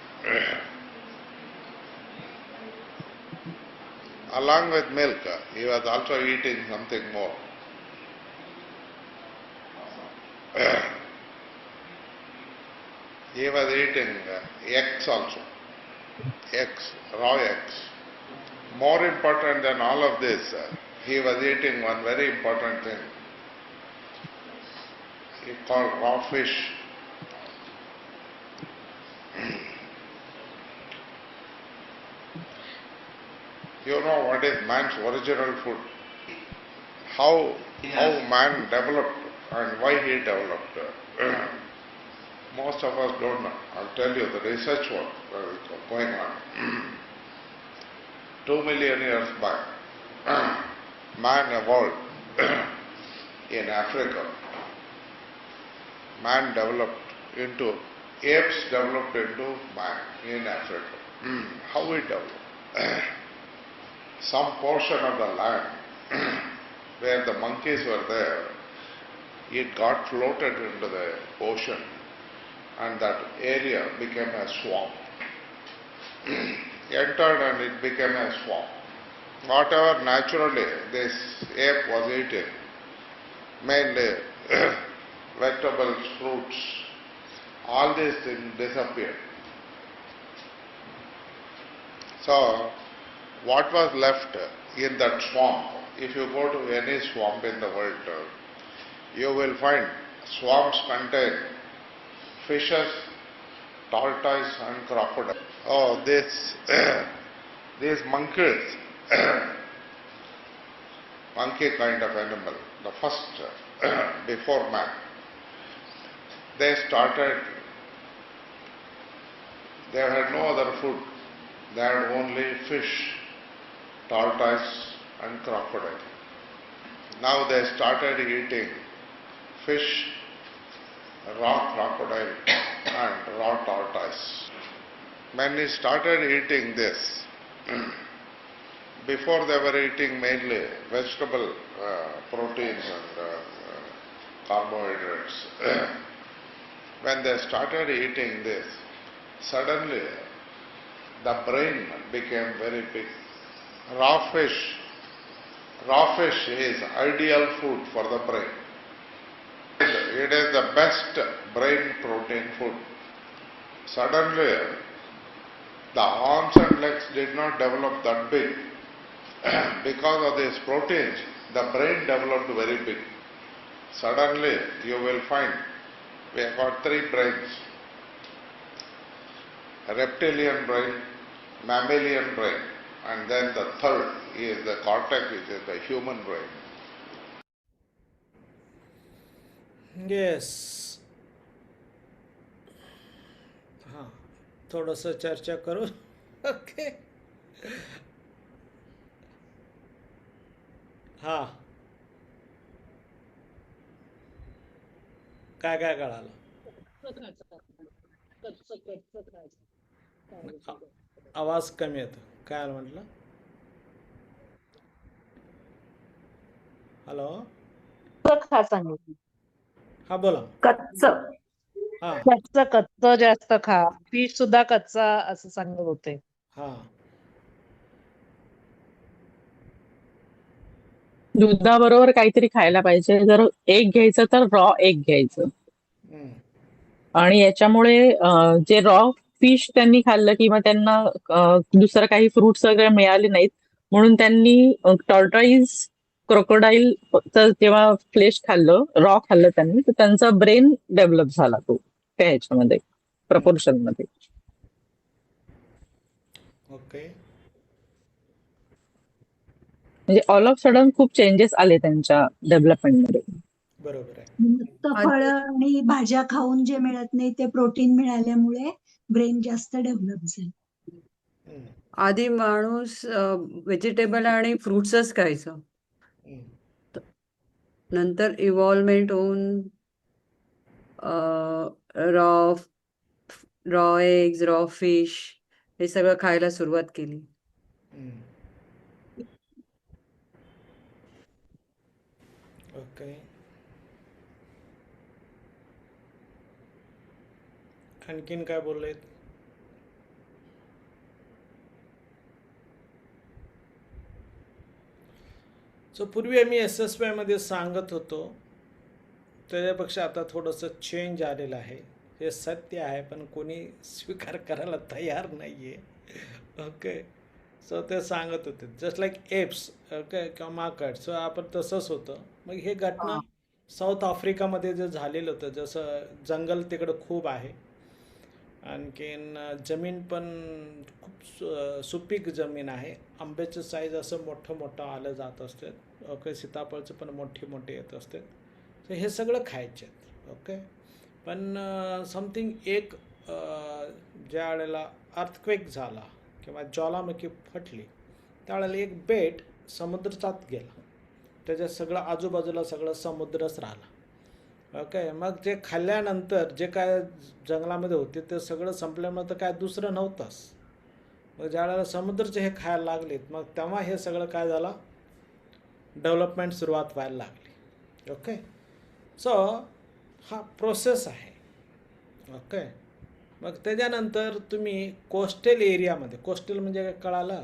Along with milk, he was also eating something more. He was eating eggs also. Eggs, raw eggs. More important than all of this, he was eating one very important thing. He called raw fish. You know what is man's original food? How man developed and why he developed. Most of us don't know. I'll tell you the research work going on. 2 million years back, man evolved in Africa. Man developed into, apes developed into man in Africa. How it developed? Some portion of the land where the monkeys were there, it got floated into the ocean and that area became a swamp. Entered and it became a swamp. Whatever naturally this ape was eating, mainly vegetables, fruits, all these things disappeared. So, what was left in that swamp? If you go to any swamp in the world, you will find swamps contain fishes, tortoise and crocodile. Oh, these monkeys, monkey kind of animal, the first before man, they had no other food. They had only fish, tortoise and crocodile. Now they started eating fish, raw crocodile and raw tortoise. When he started eating this, before they were eating mainly vegetable proteins and carbohydrates. When they started eating this, suddenly the brain became very big. Raw fish is ideal food for the brain. It is the best brain protein food. Suddenly, the arms and legs did not develop that big. Because of these proteins, the brain developed very big. Suddenly, you will find we have got 3 brains. A reptilian brain, mammalian brain, and then the third is the cortex, which is the human brain. Yes. हां, थोडंसं चर्चा करू. Okay. हां, काय काय कळालं? आवाज कमी येतो. काय म्हटलं? हॅलो. खा सांगितलं. हा बोला. कच्च हा कच्च जास्त खा. फिश सुद्धा कच्चा असं सांगत होते. हा दुधाबरोबर काहीतरी खायला पाहिजे. जर एग घ्यायचं तर रॉ एग घ्यायचं. आणि याच्यामुळे जे रॉ फिश त्यांनी खाल्लं किंवा त्यांना दुसरं काही फ्रुट्स वगैरे मिळाले नाहीत, म्हणून त्यांनी टॉर्टॉइज, क्रोकोडाईल जेव्हा फ्लेश खाल्लं, रॉ खाल्लं त्यांनी, तर त्यांचा ब्रेन डेव्हलप झाला तो त्या ह्याच्यामध्ये, प्रपोर्शन मध्ये. ओके. म्हणजे ऑल ऑफ सडन खूप चेंजेस आले त्यांच्या डेव्हलपमेंटमध्ये. बरोबर आहे. नुसत फळं आणि भाज्या खाऊन जे मिळत नाही ते प्रोटीन मिळाल्यामुळे ब्रेन जास्त डेव्हलप झालं. आधी माणूस व्हेजिटेबल आणि फ्रुट्सच खायचं. हम्म. नंतर इव्हॉल्वमेंट होऊन raw raw eggs, raw fish हे सगळं खायला सुरुवात केली. ओके. आणखीन काय बोललेत? सो पूर्वी आम्ही SSY मध्ये सांगत होतो, त्याच्यापेक्षा आता थोडंसं चेंज आलेलं आहे. हे सत्य आहे, पण कोणी स्वीकार करायला तयार नाही आहे. ओके. सो ते सांगत होते जस्ट लाईक एप्स, ओके, किंवा माकड. सो आपण तसंच होतं. मग हे घटना साऊथ आफ्रिकामध्ये जे झालेलं होतं, जसं जंगल तिकडं खूप आहे, आणखीन जमीन पण खूप सुपीक जमीन आहे. आंब्याचं साईज असं मोठं मोठं आलं जात असते. ओके. सीताफळचं पण मोठे मोठे येत असते. तर हे सगळं खायचे. ओके. पण समथिंग एक ज्या वेळेला अर्थक्वेक झाला किंवा ज्वालामुखी फटली, त्यावेळेला एक बेट समुद्रात गेला. त्याच्या सगळं आजूबाजूला सगळं समुद्रच राहिला. ओके. मग ते खाल्ल्यानंतर जे काय जंगलामध्ये होते ते सगळं संपल्यामुळे तर काय दुसरं नव्हतंच. मग ज्यावेळेला समुद्रचे हे खायला लागलेत, मग तेव्हा हे सगळं काय झालं, डेव्हलपमेंट सुरुवात व्हायला लागली. ओके. सो हा प्रोसेस आहे. ओके. मग त्याच्यानंतर तुम्ही कोस्टल एरियामध्ये, कोस्टल म्हणजे काय कळालं?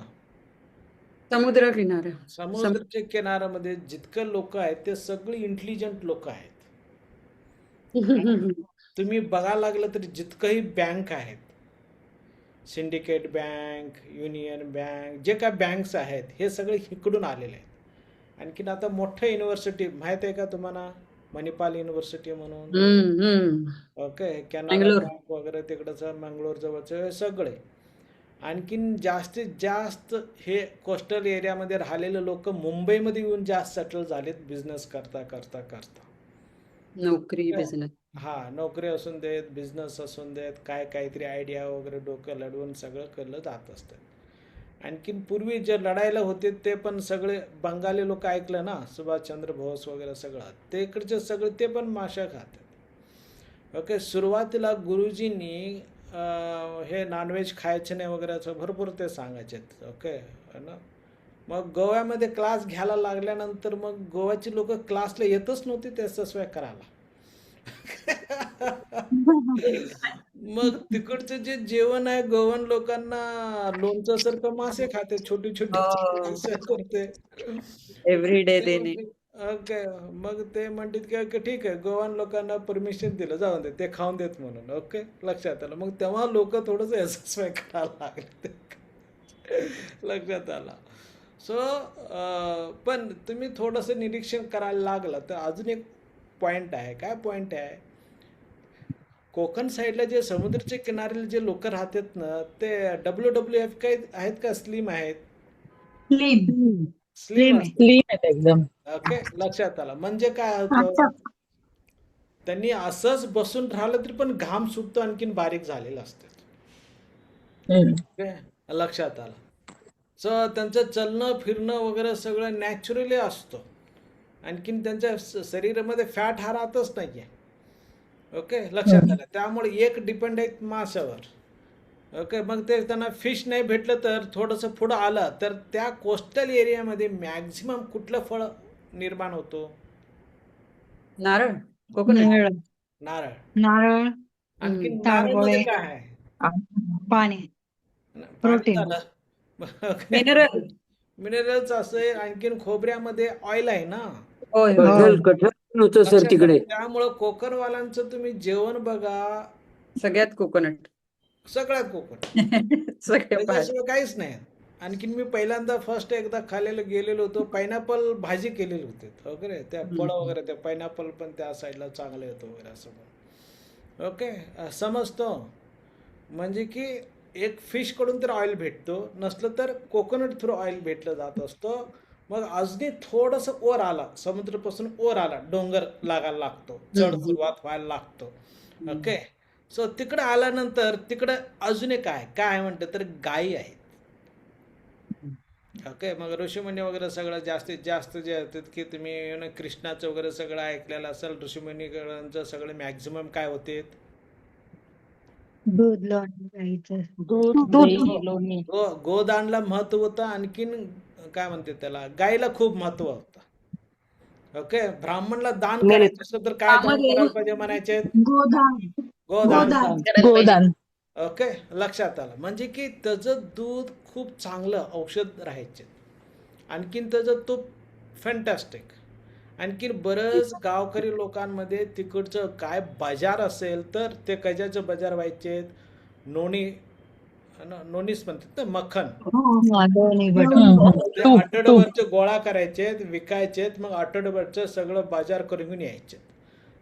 समुद्र किनारा. समुद्राच्या किनाऱ्यामध्ये जितकं लोक आहेत ते सगळी इंटेलिजंट लोक आहेत. तुम्ही बघायला लागलं तरी जितकंही बँक आहेत, सिंडिकेट बँक, युनियन बँक, जे काय बँक्स आहेत, हे सगळे इकडून आलेले आहेत. आणखीन आता मोठं युनिव्हर्सिटी माहित आहे का तुम्हाला? मणिपाल युनिव्हर्सिटी म्हणून. ओके. कॅनरा बँक वगैरे तिकडचं मंगळूर जवळचं हे सगळे. आणखीन जास्तीत जास्त हे कोस्टल एरियामध्ये राहिलेले लोक मुंबईमध्ये येऊन जास्त सेटल झालेत बिझनेस करता करता करता. नोकरी, बिझनेस. हा, नोकरी असून देत, बिझनेस असून देत, काहीतरी आयडिया वगैरे डोकं लढवून सगळं केलं जात असतं. आणखीन पूर्वी जे लढायला होते ते पण सगळे बंगाली लोक ऐकलं ना, सुभाषचंद्र बोस वगैरे सगळं, ते इकडचे सगळे ते पण माश्या खातात. ओके. सुरुवातीला गुरुजींनी हे नॉनव्हेज खायचे नाही वगैरे असं भरपूर ते सांगायचे. ओके ना. मग गोव्यामध्ये क्लास घ्यायला लागल्यानंतर मग गोव्याची लोक क्लासला येतच नव्हती ते SSY करायला. मग तिकडचं जे जेवण आहे गोवन लोकांना लोणचं सारखं मासे खाते, छोटी छोटी करते एव्हरीडे देणे. ओके. मग ते म्हणतात की ठीक आहे, गोवन लोकांना परमिशन दिलं, जाऊन दे, ते खाऊन देत म्हणून. ओके. लक्षात आलं. मग तेव्हा लोक थोडंसं SSY करायला लागले. लक्षात आलं. सो पण तुम्ही थोडंसं निरीक्षण करायला लागलं तर अजून एक पॉईंट आहे. काय पॉईंट आहे? कोकण साईडला जे समुद्राच्या किनाऱ्याला जे लोक राहतात ना, ते WWF काय आहेत का स्लिम आहेत? स्लिम आहेत एकदम. ओके. लक्षात आलं. म्हणजे काय होतं, त्यांनी असंच बसून राहिलं तरी पण घाम सुटतो, आणखीन बारीक झालेलं असतं. लक्षात आलं. सो त्यांचं चलणं फिरणं वगैरे सगळं नॅचरली असतं. आणखीन त्यांच्या शरीरामध्ये फॅट हा राहतच नाही आहे. ओके. लक्षात आलं. त्यामुळे एक डिपेंड आहे माशावर. ओके. मग ते त्यांना फिश नाही भेटलं तर थोडंसं पुढं आलं तर त्या कोस्टल एरियामध्ये मॅक्झिमम कुठलं फळ निर्माण होतो? नारळ, कोकोनट. नारळ. नारळ, आणखीन ताडगोळे, नारळमध्ये काय आहे? पाणी, पाणी प्रोटीन. झालं. मिनरल. मिनरल्स असे. आणखीन खोबऱ्यामध्ये ऑइल आहे ना. कठीण होतं सर तिकडे. त्यामुळं कोकणवाल्यांचं तुम्ही जेवण बघा, सगळ्यात कोकोनट. सगळ्यात कोकण, सगळ्यात त्याच्याशिवाय काहीच नाही. आणखीन मी पहिल्यांदा फर्स्ट एकदा खाल्लेलं गेलेलो होतो, पायनॅपल भाजी केलेली होती वगैरे, त्या फळं वगैरे, त्या पायनॅपल पण त्या साईडला चांगलं येतं वगैरे असं. ओके. समजतो. म्हणजे की एक फिशकडून तर ऑइल भेटतो, नसलं तर कोकोनट थ्रू ऑइल भेटलं जात असतं. मग अजूनही थोडंसं ओर आला, समुद्रापासून ओर आला, डोंगर लागायला लागतो, चढ सुरुवात व्हायला लागतो. ओके. सो तिकडं आल्यानंतर तिकडं अजून एक काय म्हणतं तर गायी आहेत. ओके. मग ऋषीमुनी वगैरे सगळं जास्तीत जास्त जे होतात की तुम्ही कृष्णाचं वगैरे सगळं ऐकलेलं असेल. ऋषीमुनीचं सगळे मॅक्झिमम काय होते? दूध लोणी गाईचं दूध दूध दही लोणी गोदानला महत्व होतं. आणखीन काय म्हणते त्याला, गायला खूप महत्व होतं. ओके. ब्राह्मणला दान करायचं असलं तर काय दान करायला पाहिजे म्हणायचे? गोदान गोदान. गोदान. ओके. लक्षात आलं. म्हणजे की त्याचं दूध खूप चांगलं औषध राहायचे. आणखीन त्याचं तूप फॅन्टॅस्टिक. आणखीन बरंच गावकरी लोकांमध्ये तिकडचं काय बाजार असेल तर ते कशाचं बाजार व्हायचे? नोनीस म्हणतात ना, मक्खन. ते आठवड्याभरचे गोळा करायचे, विकायचे, मग आठवड्याभरचं सगळं बाजार करून घेऊन यायचे.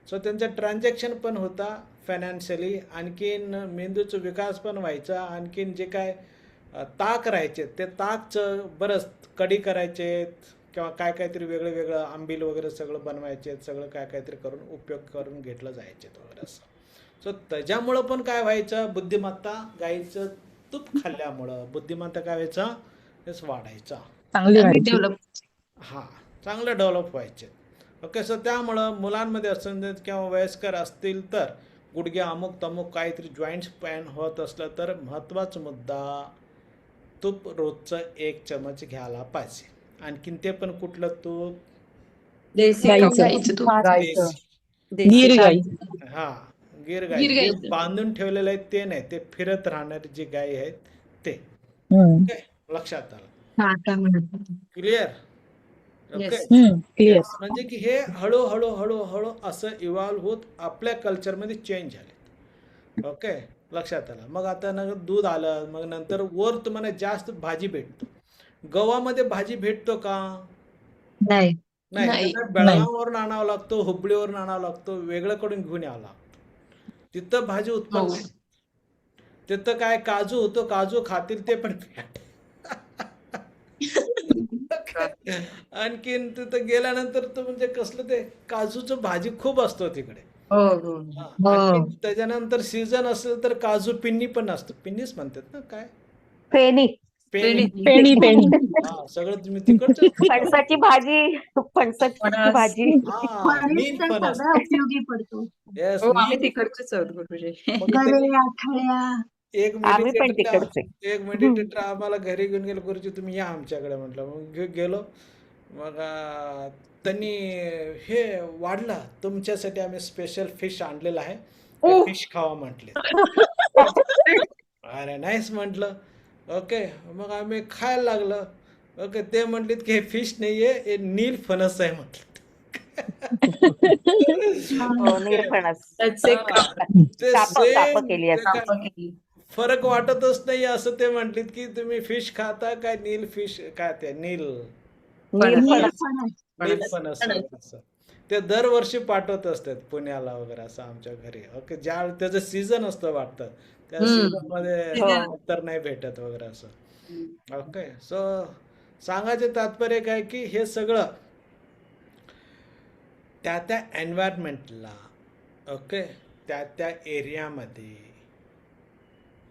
सो त्यांचं ट्रान्झॅक्शन पण होता फायनान्शियली. आणखीन मेंदूचा विकास पण व्हायचा. आणखीन जे काय ताक राहायचे ते ताकचं बरंच कढी करायचे किंवा काय काहीतरी वेगळं वेगळं आंबील वगैरे सगळं बनवायचे, सगळं काय काहीतरी करून उपयोग करून घेतलं जायचे वगैरे असं. सो त्याच्यामुळं पण काय व्हायचं, बुद्धिमत्ता गाईचं तूप खाल्ल्यामुळं बुद्धिमत्ता काय व्हायचा, हेच वाढायचा. चांगलं डेव्हलप व्हायचे. ओके. सो त्यामुळं मुलांमध्ये असतील किंवा वयस्कर असतील तर गुडघे अमुक तमुक काहीतरी जॉईंट्स पेन होत असलं तर महत्त्वाचा मुद्दा, तूप रोजचं 1 चमच घ्यायला पाहिजे. आणखीन ते पण कुठलं तूप? गाईचं तूप. गीर गाई. गीर गाई. जे बांधून ठेवलेलं आहे ते नाही, ते फिरत राहणारी जी गाय आहेत ते. ओके. लक्षात आलं. क्लिअर? ओके. क्लिअर. म्हणजे की हे हळूहळू हळूहळू असं इव्हॉल्व्ह होत आपल्या कल्चरमध्ये चेंज झाले. ओके. लक्षात आलं. मग आता दूध आलं, मग नंतर वर तुम्हाला जास्त भाजी भेटतो. गव्हामध्ये भाजी भेटतो का? नाही. बेळगाववरून आणावं लागतो, हुबळीवरून आणावं लागतो, वेगळ्याकडून घेऊन यावं लागतो. तिथं भाजी उत्पन्न तिथं काय काजू होतो, काजू खातील ते पण फॅट. आणखीन तिथं गेल्यानंतर तर म्हणजे कसलं ते काजूचं भाजी खूप असतो तिकडे. आणखीन त्याच्यानंतर सीझन असेल तर काजू पिन्नी पण असतो. पिन्नीच म्हणतात ना, काय फेणी पेणी. सगळं तुम्ही तिकडचं. फणसाची भाजी भाजी नील फणस. उपयोगी पडतो. येस, आम्ही तिकडचेच आहोत गुरुजी. एक मेडिटेटर आम्हाला घरी घेऊन गेलो. गुरुजी तुम्ही या आमच्याकडे म्हटलं. मग गेलो. मग त्यांनी हे वाढला, तुमच्यासाठी आम्ही स्पेशल फिश आणलेलं आहे, फिश खावा म्हटले. अरे नाहीच म्हटलं. ओके. मग आम्ही खायला लागलं. ओके. ते म्हटलेत की हे फिश नाहीये, हे नील फणस आहे म्हटलं. फरक वाटतच नाही असं ते म्हटलीत की तुम्ही फिश खाता काय नील फिश, काय ते नील फणस. ते दरवर्षी पाठवत असतात पुण्याला वगैरे असं आमच्या घरी. ओके. ज्या त्याचं सीझन असतं वाटतं, त्या सीझन मध्ये तर नाही भेटत वगैरे असं. ओके. सो सांगायचे तात्पर्य काय की हे सगळं त्या एन्व्हायरमेंटला, ओके, त्या एरियामध्ये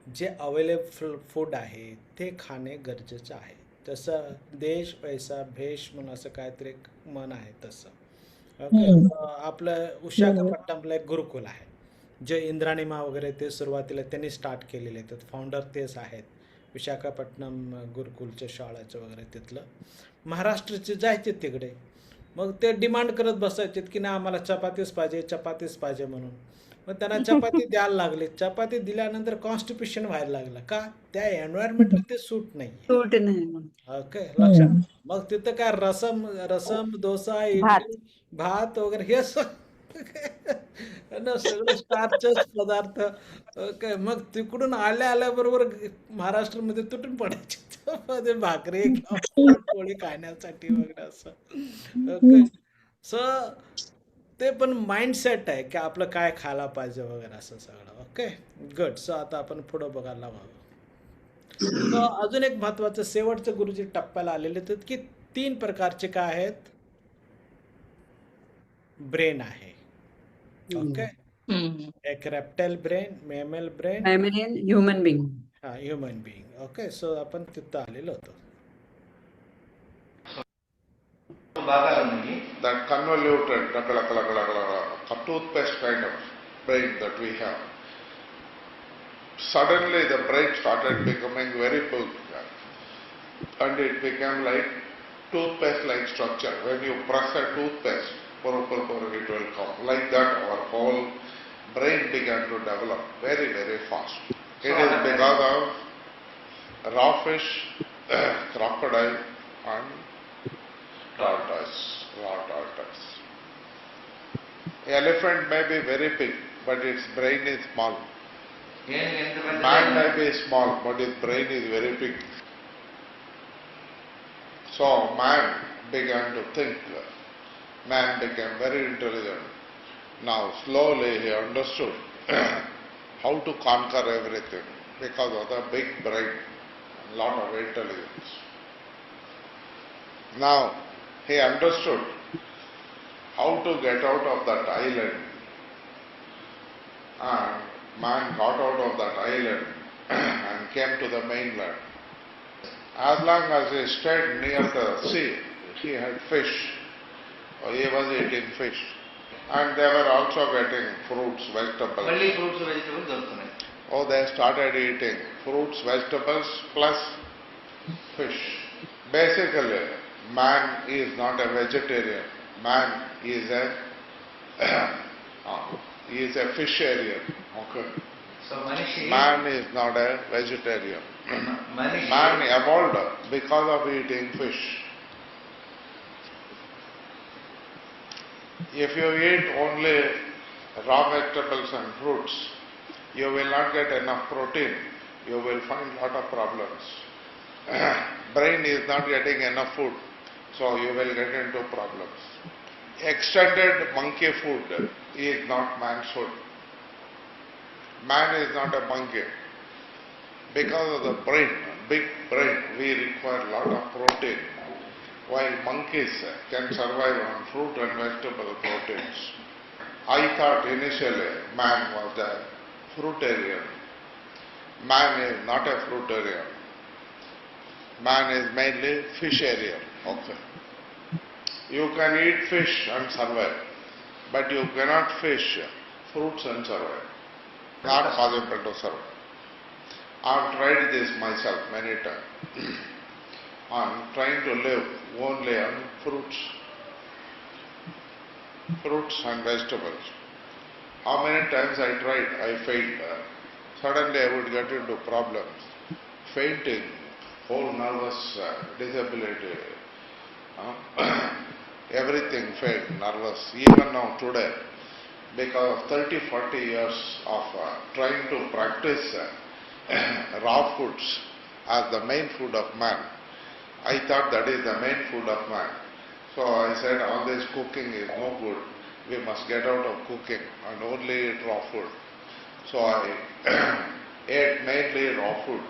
जे अवेलेबल फूड आहे ते खाणे गरजेचं आहे. तसं देश पैसा भेष म्हणून असं काहीतरी एक मन आहे तसं. ओके. आपलं विशाखापट्टणमला एक गुरुकुल आहे, जे इंद्राणीमा वगैरे ते सुरुवातीला त्यांनी स्टार्ट केलेले आहेत. फाउंडर तेच आहेत. विशाखापट्टणम गुरुकुलच्या शाळेचं वगैरे तिथलं. महाराष्ट्राचे जायचे तिकडे. मग ते डिमांड करत बसायचे की नाही आम्हाला चपातीच पाहिजे म्हणून. मग त्यांना चपाती द्यायला लागले. चपाती दिल्यानंतर कॉन्स्टिपेशन व्हायला लागलं. का? त्या एन्व्हायरमेंटला ते सूट नाही. ओके. लक्षात. मग तिथं काय रसम डोसा, इडली, भात वगैरे हे सगळं स्टार्चच पदार्थ. ओके. मग तिकडून आल्याबरोबर महाराष्ट्रामध्ये तुटून पडायचे भाकरी पोळी खाण्यासाठी वगैरे असं. ओके. सो ते पण माइंडसेट आहे की आपलं काय खायला पाहिजे वगैरे असं सगळं. ओके. गुड. सो आता आपण पुढं बघायला हवं. सो अजून एक महत्वाचं शेवटचं गुरुजी टप्प्याला आलेले आहेत की 3 प्रकारचे काय आहेत, ब्रेन आहे. ओके. एक reptile brain, mammal brain, human being. Human being. Okay. So आपण तिथं आलेलो होतो. that convoluted toothpaste kind of brain that we have. Suddenly the brain started becoming very big and it became like toothpaste-like structure. When you press a toothpaste, it will come. Like that our whole brain began to develop very, very fast. It is because of raw fish, crocodile and tortoise, raw tortoise. Elephant may be very big, but its brain is small. Man may be small, but his brain is very big. So man began to think. Man became very intelligent. Now slowly he understood how to conquer everything because of the big brain, lot of intelligence. Now he understood how to get out of that island, and man got out of that island and came to the mainland. As long as he stayed near the sea, he had fish. He was eating fish. And they were also getting fruits, vegetables. Oh, they started eating fruits, vegetables plus fish. Basically, man is not a vegetarian. Man is a fisharian. Okay. So Manishi, Man is not a vegetarian. Man evolved because of eating fish. If you eat only raw vegetables and fruits, you will not get enough protein. You will find lot of problems. Brain is not getting enough food, so you will get into problems. Extended monkey food is not man's food. Man is not a monkey. Because of the brain, big brain, we require lot of protein. While monkeys can survive on fruit and vegetable proteins. I thought initially man was a fruitarian. Man is not a fruitarian. Man is mainly fisharian. Okay. You can eat fish and survive, but you cannot fish fruits and survive. Not possible to survive. I have tried this myself many times. I am trying to live only on fruits and vegetables. How many times I tried, I failed. Suddenly I would get into problems. Fainting, whole nervous disability. Everything failed, nervous. Even now today, because of 30-40 years of trying to practice raw foods as the main food of man, I thought that is the main food of man. So I said all this cooking is no good. We must get out of cooking and only eat raw food. So I ate mainly raw food.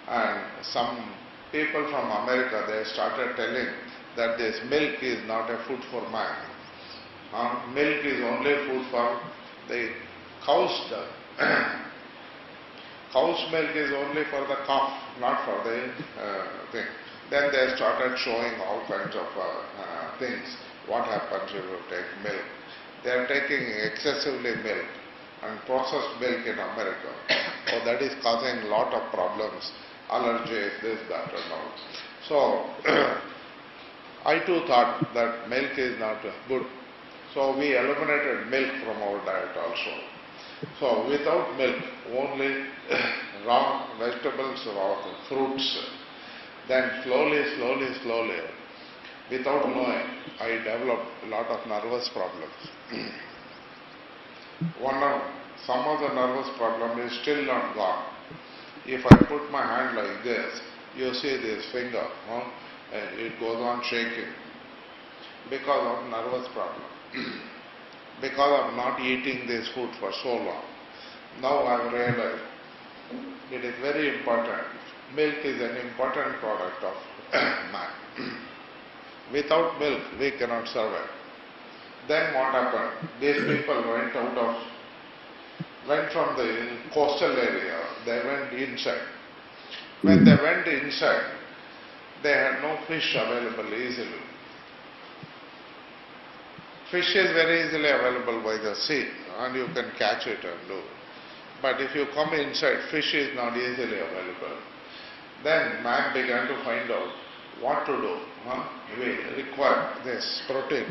And some people from America, they started telling that this milk is not a food for man. Milk is only food for the cows. Cow's milk is only for the calf, not for the thing. Then they started showing all kinds of things. What happens if you take milk? They are taking excessively milk and processed milk in America. So that is causing a lot of problems, allergies, this, that and all. So I too thought that milk is not good. So we eliminated milk from our diet also. So without milk, only raw vegetables, raw fruits. Then slowly, without knowing, I developed a lot of nervous problems. Some of the nervous problem is still not gone. If I put my hand like this, you see this finger, and it goes on shaking because of nervous problem. Because of not eating this food for so long. Now I have realized it is very important. Milk is an important product of man. Without milk, we cannot survive. Then what happened? These people went from the coastal area, they went inside. When they went inside, they had no fish available easily. Fish is very easily available by the sea and you can catch it and do. But if you come inside, fish is not easily available. Then man began to find out what to do. We require this protein,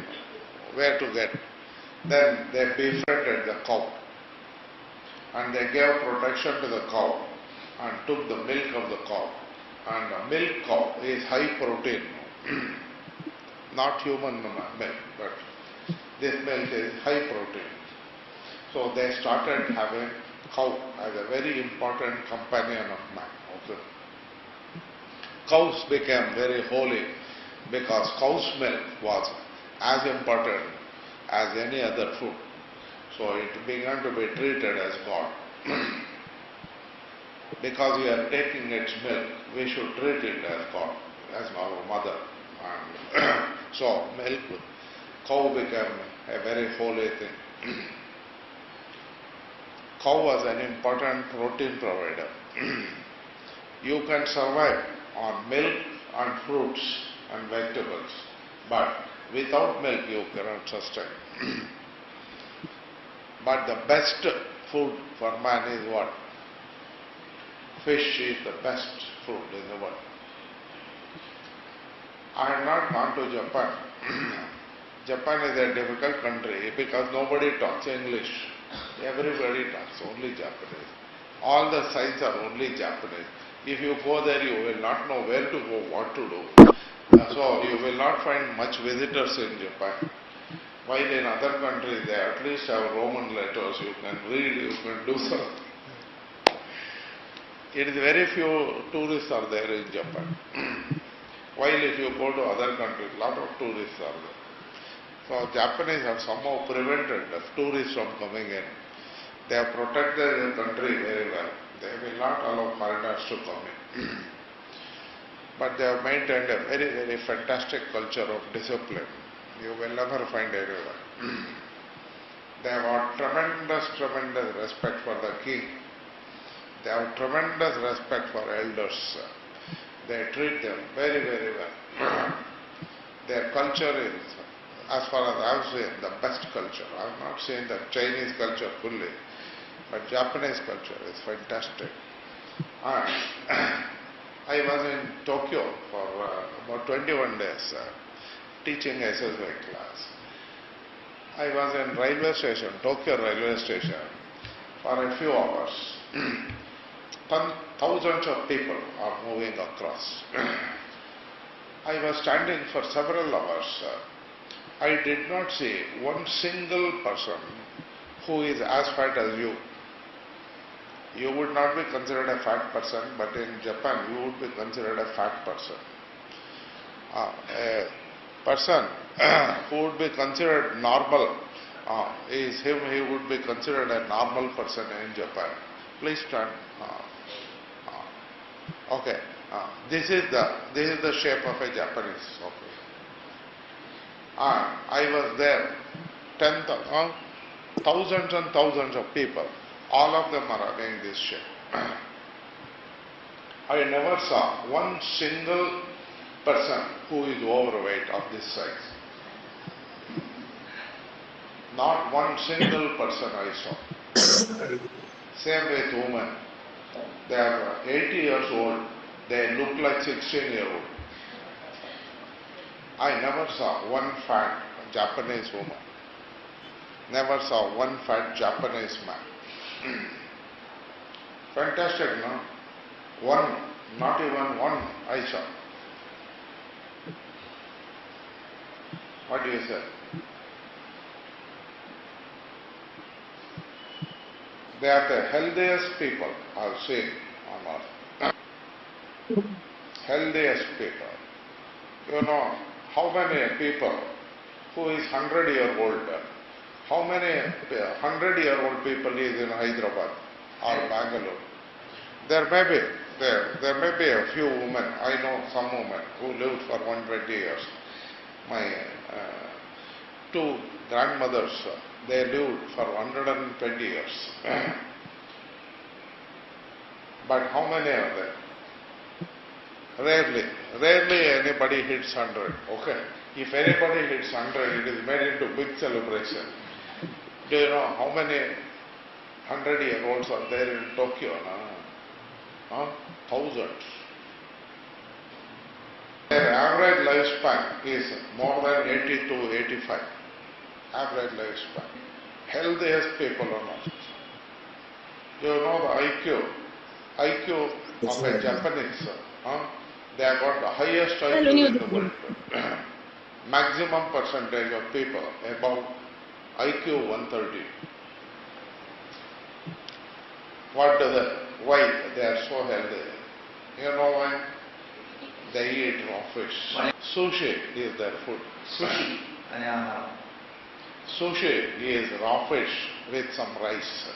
where to get. Then they befriended the cow and they gave protection to the cow and took the milk of the cow. And the milk cow is high protein, not human milk, but this milk is high protein. So they started having cow as a very important companion of man. Okay. Cows became very holy because cow's milk was as important as any other food. So it began to be treated as God. Because we are taking its milk, we should treat it as God, as our mother. And so milk, cow became a very holy thing. Cow was an important protein provider. You can survive on milk and fruits and vegetables, but without milk you cannot sustain. But the best food for man is what? Fish is the best food in the world. I have not gone to Japan. Japan is a difficult country because nobody talks English. Everybody talks only Japanese. All the signs are only Japanese. If you go there, you will not know where to go, what to do. So you will not find much visitors in Japan. While in other countries, they at least have Roman letters. You can read, you can do something. It is very few tourists are there in Japan. While if you go to other countries, a lot of tourists are there. So Japanese have somehow prevented the tourists from coming in. They have protected the country very well. They will not allow foreigners to come in. But they have maintained a very, very fantastic culture of discipline. You will never find anywhere. They have got tremendous respect for the king. They have tremendous respect for elders. They treat them very, very well. Their culture is, as far as I have seen, the best culture. I have not seen the Chinese culture fully, but Japanese culture is fantastic. I was in Tokyo for about 21 days teaching SSY class. I was in railway station, Tokyo railway station, for a few hours. Thousands of people are moving across. I was standing for several hours. I did not see one single person who is as fat as you. You would not be considered a fat person, but in Japan you would be considered a fat person. A person who would be considered normal is him, he would be considered a normal person in Japan. Please stand. Okay. This is the shape of a Japanese. Okay. I was there. Thousands and thousands of people. All of them are having this shape. I never saw one single person who is overweight of this size. Not one single person I saw. Same with women. They are 80 years old. They look like 16-year-old. I never saw one fat Japanese woman. Never saw one fat Japanese man. Fantastic, no? One, not even one I saw. What do you say? They are the healthiest people I've seen on earth. Healthiest people. You know, how many people who is 100-year-old, how many 100-year-old people is in Hyderabad or Bangalore? There may be a few women, I know some women who lived for 120 years. My two grandmothers, they lived for 120 years. But how many are there? Rarely anybody hits 100, okay? If anybody hits 100, it is made into big celebration. Do you know how many 100-year-olds are there in Tokyo? No? Thousands. Their average lifespan is more than 80 to 85. Average lifespan. Healthiest people on earth. Do you know the IQ of a Japanese? They have got the highest IQ in the world. Maximum percentage of people above IQ 130. Why they are so healthy? You know why? They eat raw fish. Sushi is their food. Sushi is raw fish with some rice.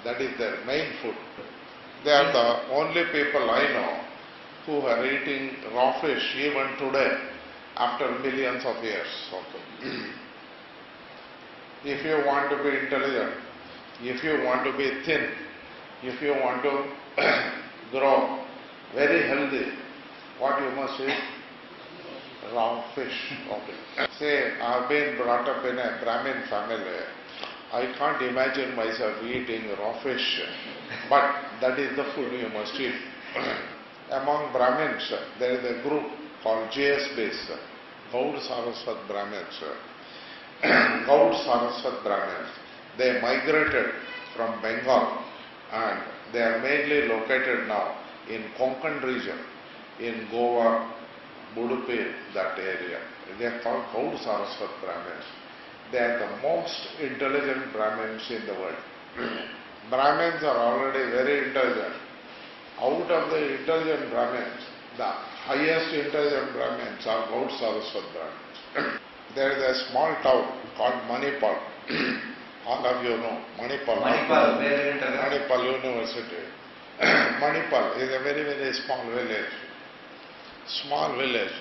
That is their main food. They are the only people I know who are eating raw fish even today after millions of years. If you want to be intelligent, if you want to be thin, if you want to grow very healthy, what you must eat? Raw fish. Say, I have been brought up in a Brahmin family. I can't imagine myself eating raw fish, but that is the food you must eat. Among Brahmins, there is a group called GSBs, Gaud Saraswat Brahmins. Gaud Saraswat Brahmins. They migrated from Bengal and they are mainly located now in Konkan region, in Goa, Udupi, that area. They are called Gaud Saraswat Brahmins. They are the most intelligent Brahmins in the world. Brahmins are already very intelligent. Out of the intelligent Brahmins, the highest intelligent Brahmins are Gaud Saraswat Brahmins. There is a small town called Manipal. All of you know Manipal. Manipal University. Manipal is a very, very small village. Small village.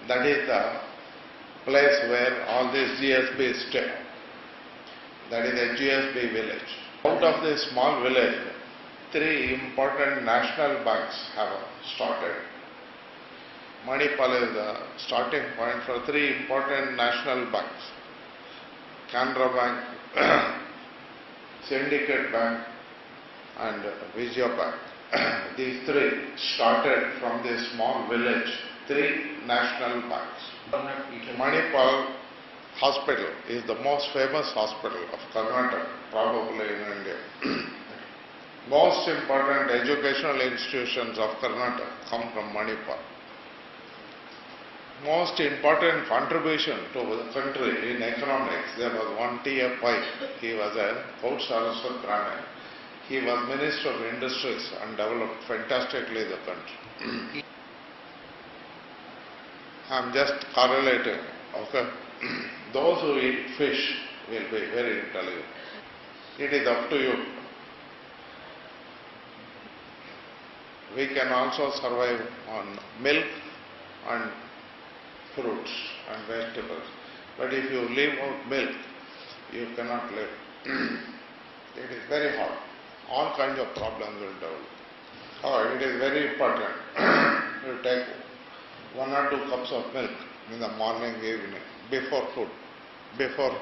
That is the place where all these GSBs stay. That is a GSB village. Out of this small village, 3 important national banks have started. Manipal is the starting point for 3 important national banks. Canara Bank, Syndicate Bank and Vijaya Bank. These 3 started from this small village, 3 national banks. Manipal Hospital is the most famous hospital of Karnataka, probably in India. Most important educational institutions of Karnataka come from Manipal. Most important contribution to the country in economics, there was one T.F. Pai. He was a Gaud Saraswat Brahmin. He was Minister of Industries and developed fantastically the country. I am just correlating, okay? Those who eat fish will be very intelligent. It is up to you. We can also survive on milk and fruits and vegetables. But if you leave out milk, you cannot live. It is very hard. All kinds of problems will develop. Oh, it is very important. You take 1 or 2 cups of milk in the morning, evening, before food, before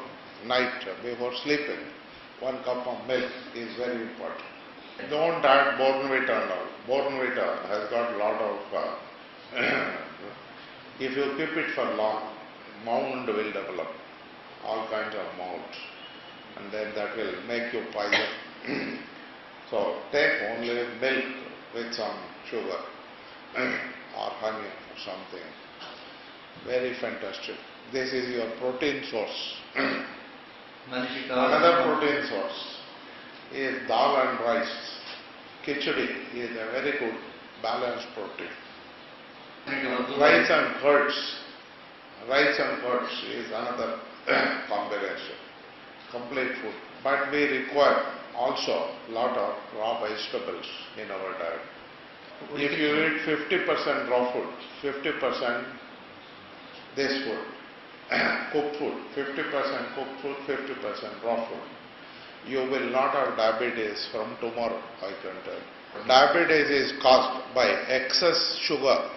night, before sleeping. 1 cup of milk is very important. Don't add Bournvita now. Bournvita has got a lot of, if you keep it for long, mound will develop, all kinds of mounds, and then that will make you poison. So take only milk with some sugar or honey or something. Very fantastic. This is your protein source. Another protein source is dal and rice. Khichdi is a very good balanced protein. Rice and curds. Rice and curds is another combination. Complete food. But we require also a lot of raw vegetables in our diet. If you eat 50% raw food, 50% this food, cooked food, 50% cooked food, 50% raw food, you will not have diabetes from tomorrow, I can tell you. Diabetes is caused by excess sugar,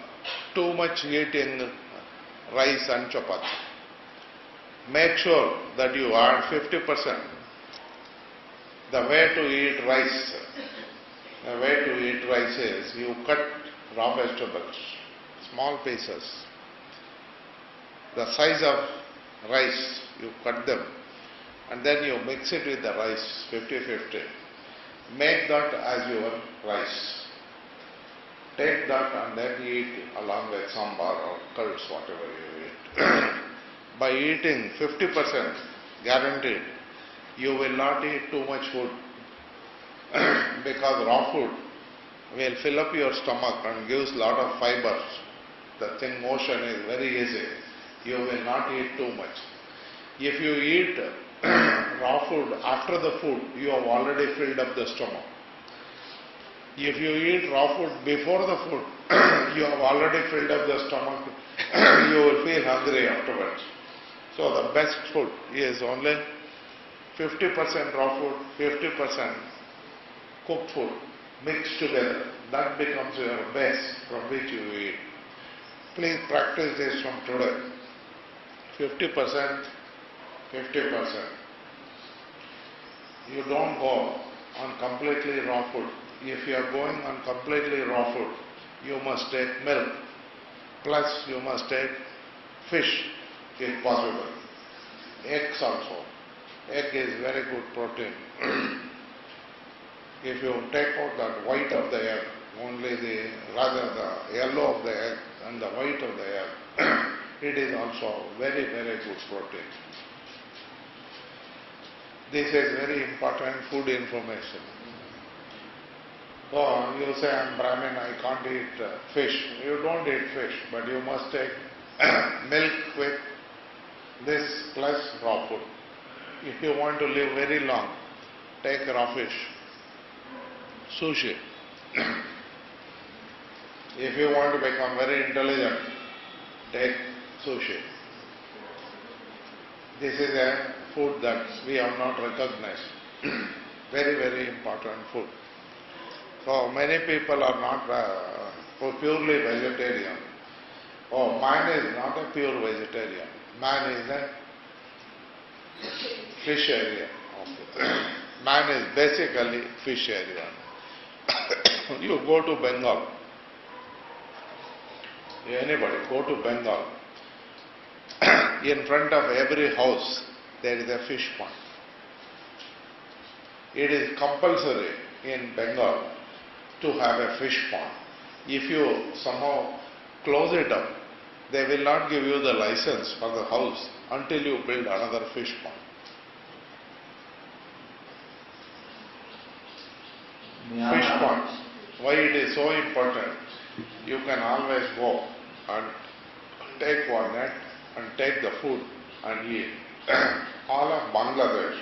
too much heat in rice and chapati. Make sure that you add 50%. The way to eat rice, is you cut raw vegetables, small pieces. The size of rice, you cut them, and then you mix it with the rice 50-50. Make that as your rice. Take that and then eat along with sambar or curds, whatever you eat. By eating 50%, guaranteed, you will not eat too much food because raw food will fill up your stomach and gives lot of fibers. The thing motion is very easy. You will not eat too much. If you eat raw food after the food, you have already filled up the stomach. If you eat raw food before the food, you have already filled up the stomach. You will feel hungry afterwards. So the best food is only 50% raw food, 50% cooked food mixed together. That becomes your base from which you eat. Please practice this from today. 50%, 50%. You don't go on completely raw food. If you are going on completely raw food, you must take milk. Plus you must take fish if possible. Eggs also. Egg is very good protein. If you take out that white of the egg, only the yellow of the egg and the white of the egg, it is also very, very good protein. This is very important food information. So you say, I'm Brahmin, I can't eat fish. You don't eat fish, but you must take milk with this plus raw food. If you want to live very long, take raw fish. Sushi. If you want to become very intelligent, take sushi. This is a food that we have not recognized. Very, very important food. So many people are not purely vegetarian. Oh, man is not a pure vegetarian. Man is a fisharian. Man is basically fisharian. You go to Bengal. Anybody go to Bengal. In front of every house there is a fish pond. It is compulsory in Bengal to have a fish pond. If you somehow close it up, they will not give you the license for the house until you build another fish pond. Fish pond. Why it is so important? You can always go and take one net and take the food and eat. All of Bangladesh,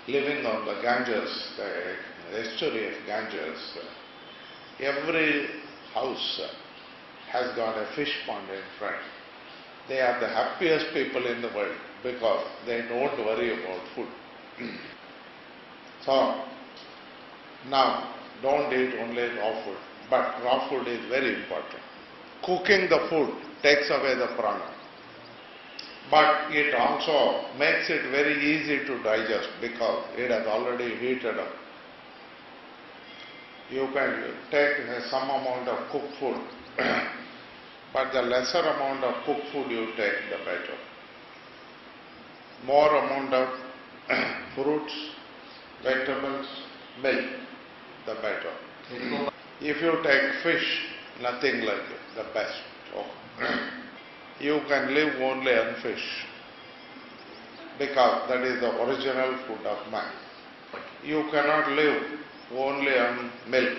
living on the Ganges, the estuary of Ganges, every house has got a fish pond in front. They are the happiest people in the world because they don't worry about food. So, now don't eat only raw food, but raw food is very important. Cooking the food takes away the prana, but it also makes it very easy to digest because it has already heated up. You can take some amount of cooked food, but the lesser amount of cooked food you take, the better. More amount of fruits, vegetables, milk, the better. If you take fish, nothing like it, the best. Oh. You can live only on fish because that is the original food of man. You cannot live only on milk.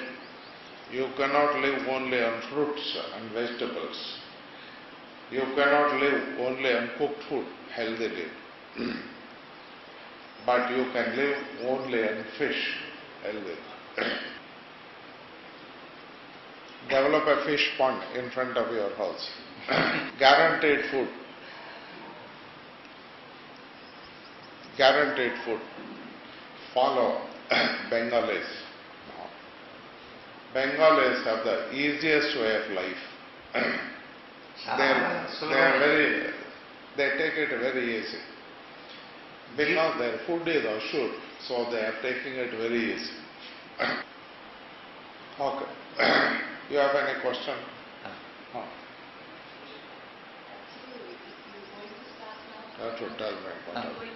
You cannot live only on fruits and vegetables. You cannot live only on cooked food healthily. But you can live only on fish healthily. Develop a fish pond in front of your house. Guaranteed food. Guaranteed food. Follow Bengalis. Bengalis have the easiest way of life. they take it very easy because their food is assured, so they are taking it very easy. Okay. You have any question? No. You have to tell me what else.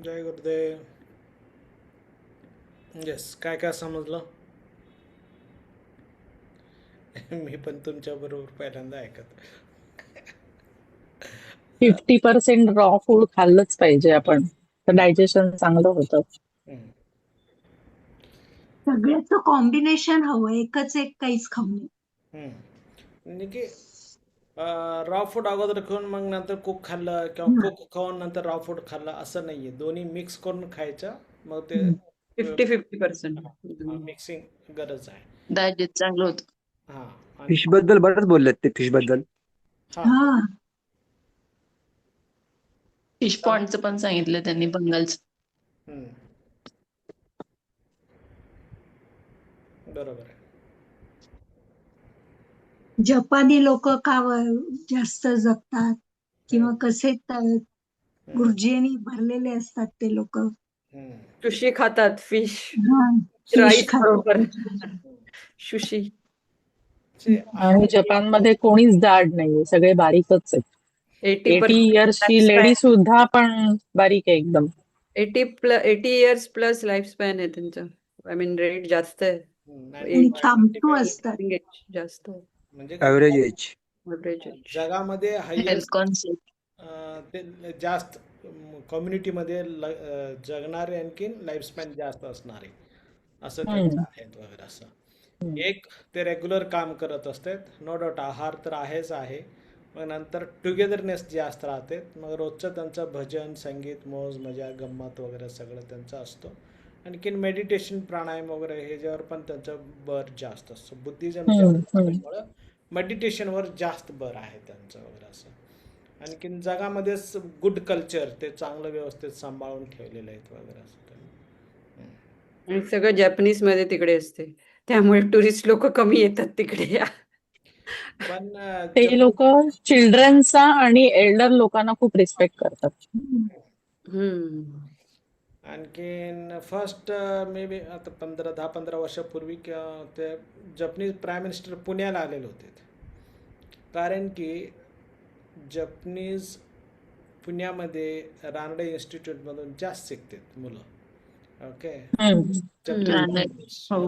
जय गुरुदेव. Yes, काय काय समजलं? मी पण तुमच्या बरोबर पहिल्यांदा ऐकत. 50% रॉ फूड खाल्लंच पाहिजे आपण, तर डायजेशन चांगलं होतं. सगळ्याचं कॉम्बिनेशन हवं, एकच एक काहीच खाऊ नये. म्हणजे की रॉ फूड अगोदर खाऊन मग नंतर कुक खाल्लं किंवा कुक खाऊन नंतर रॉ फूड खाल्लं असं नाहीये. दोन्ही मिक्स करून खायचं. मग ते 50-50% मिक्सिंग गरज आहे. डायजेस्ट चांगलं होतं. हा. फिश बद्दल बरंच बोललेत ते, फिश बद्दल. हा फिश पॉइंटचं पण सांगितलं त्यांनी, बंगालचं. बरोबर आहे. जपानी लोक का जास्त जगतात किंवा कसे ऊर्जेने भरलेले असतात ते लोक. सुशी खातात, फिश फिश राईस खातात. बरोबर. सुशी. आणि जपानमध्ये कोणीच जाड नाहीये, सगळे बारीकच आहेत. 80 इयर्सची लेडी सुद्धा पण बारीक आहे एकदम. 80 इयर्स प्लस लाईफ स्पॅन आहे त्यांचं. आय मीन रेट जास्त आहे. आणि थांबतो असतात. जास्त म्हणजे ॲव्हरेज एज. जगामध्ये हायएस्ट ते जास्त कम्युनिटीमध्ये जगणारे आणखीन लाईफस्पॅन जास्त असणारे असं त्यांचं आहेत वगैरे. असं एक ते रेग्युलर काम करत असतात. नो डाऊट आहार तर आहेच आहे. मग नंतर टुगेदरनेस जास्त राहते. मग रोजचं त्यांचं भजन, संगीत, मौज मजा, गंमत वगैरे सगळं त्यांचं असतं. आणखीन मेडिटेशन, प्राणायाम वगैरे ह्याच्यावर पण त्यांचं भर जास्त असतं. बुद्धिझमच्या मेडिटेशनवर जास्त भर आहे त्यांचं वगैरे. असं आणखीन जगामध्येच गुड कल्चर ते चांगलं व्यवस्थित सांभाळून ठेवलेलं आहेत वगैरे. असं आणि सगळं जॅपनीज मध्ये तिकडे असते, त्यामुळे टुरिस्ट लोक कमी येतात तिकडे. पण ते लोक चिल्ड्रनचा आणि एल्डर लोकांना खूप रिस्पेक्ट करतात. आणखीन फर्स्ट मे बी आता 10-15 वर्षापूर्वी ते जपनीज प्राईम मिनिस्टर पुण्याला आलेले होते. कारण की जपनीज पुण्यामध्ये रानडे इन्स्टिट्यूटमधून जास्त शिकतात मुलं. ओके.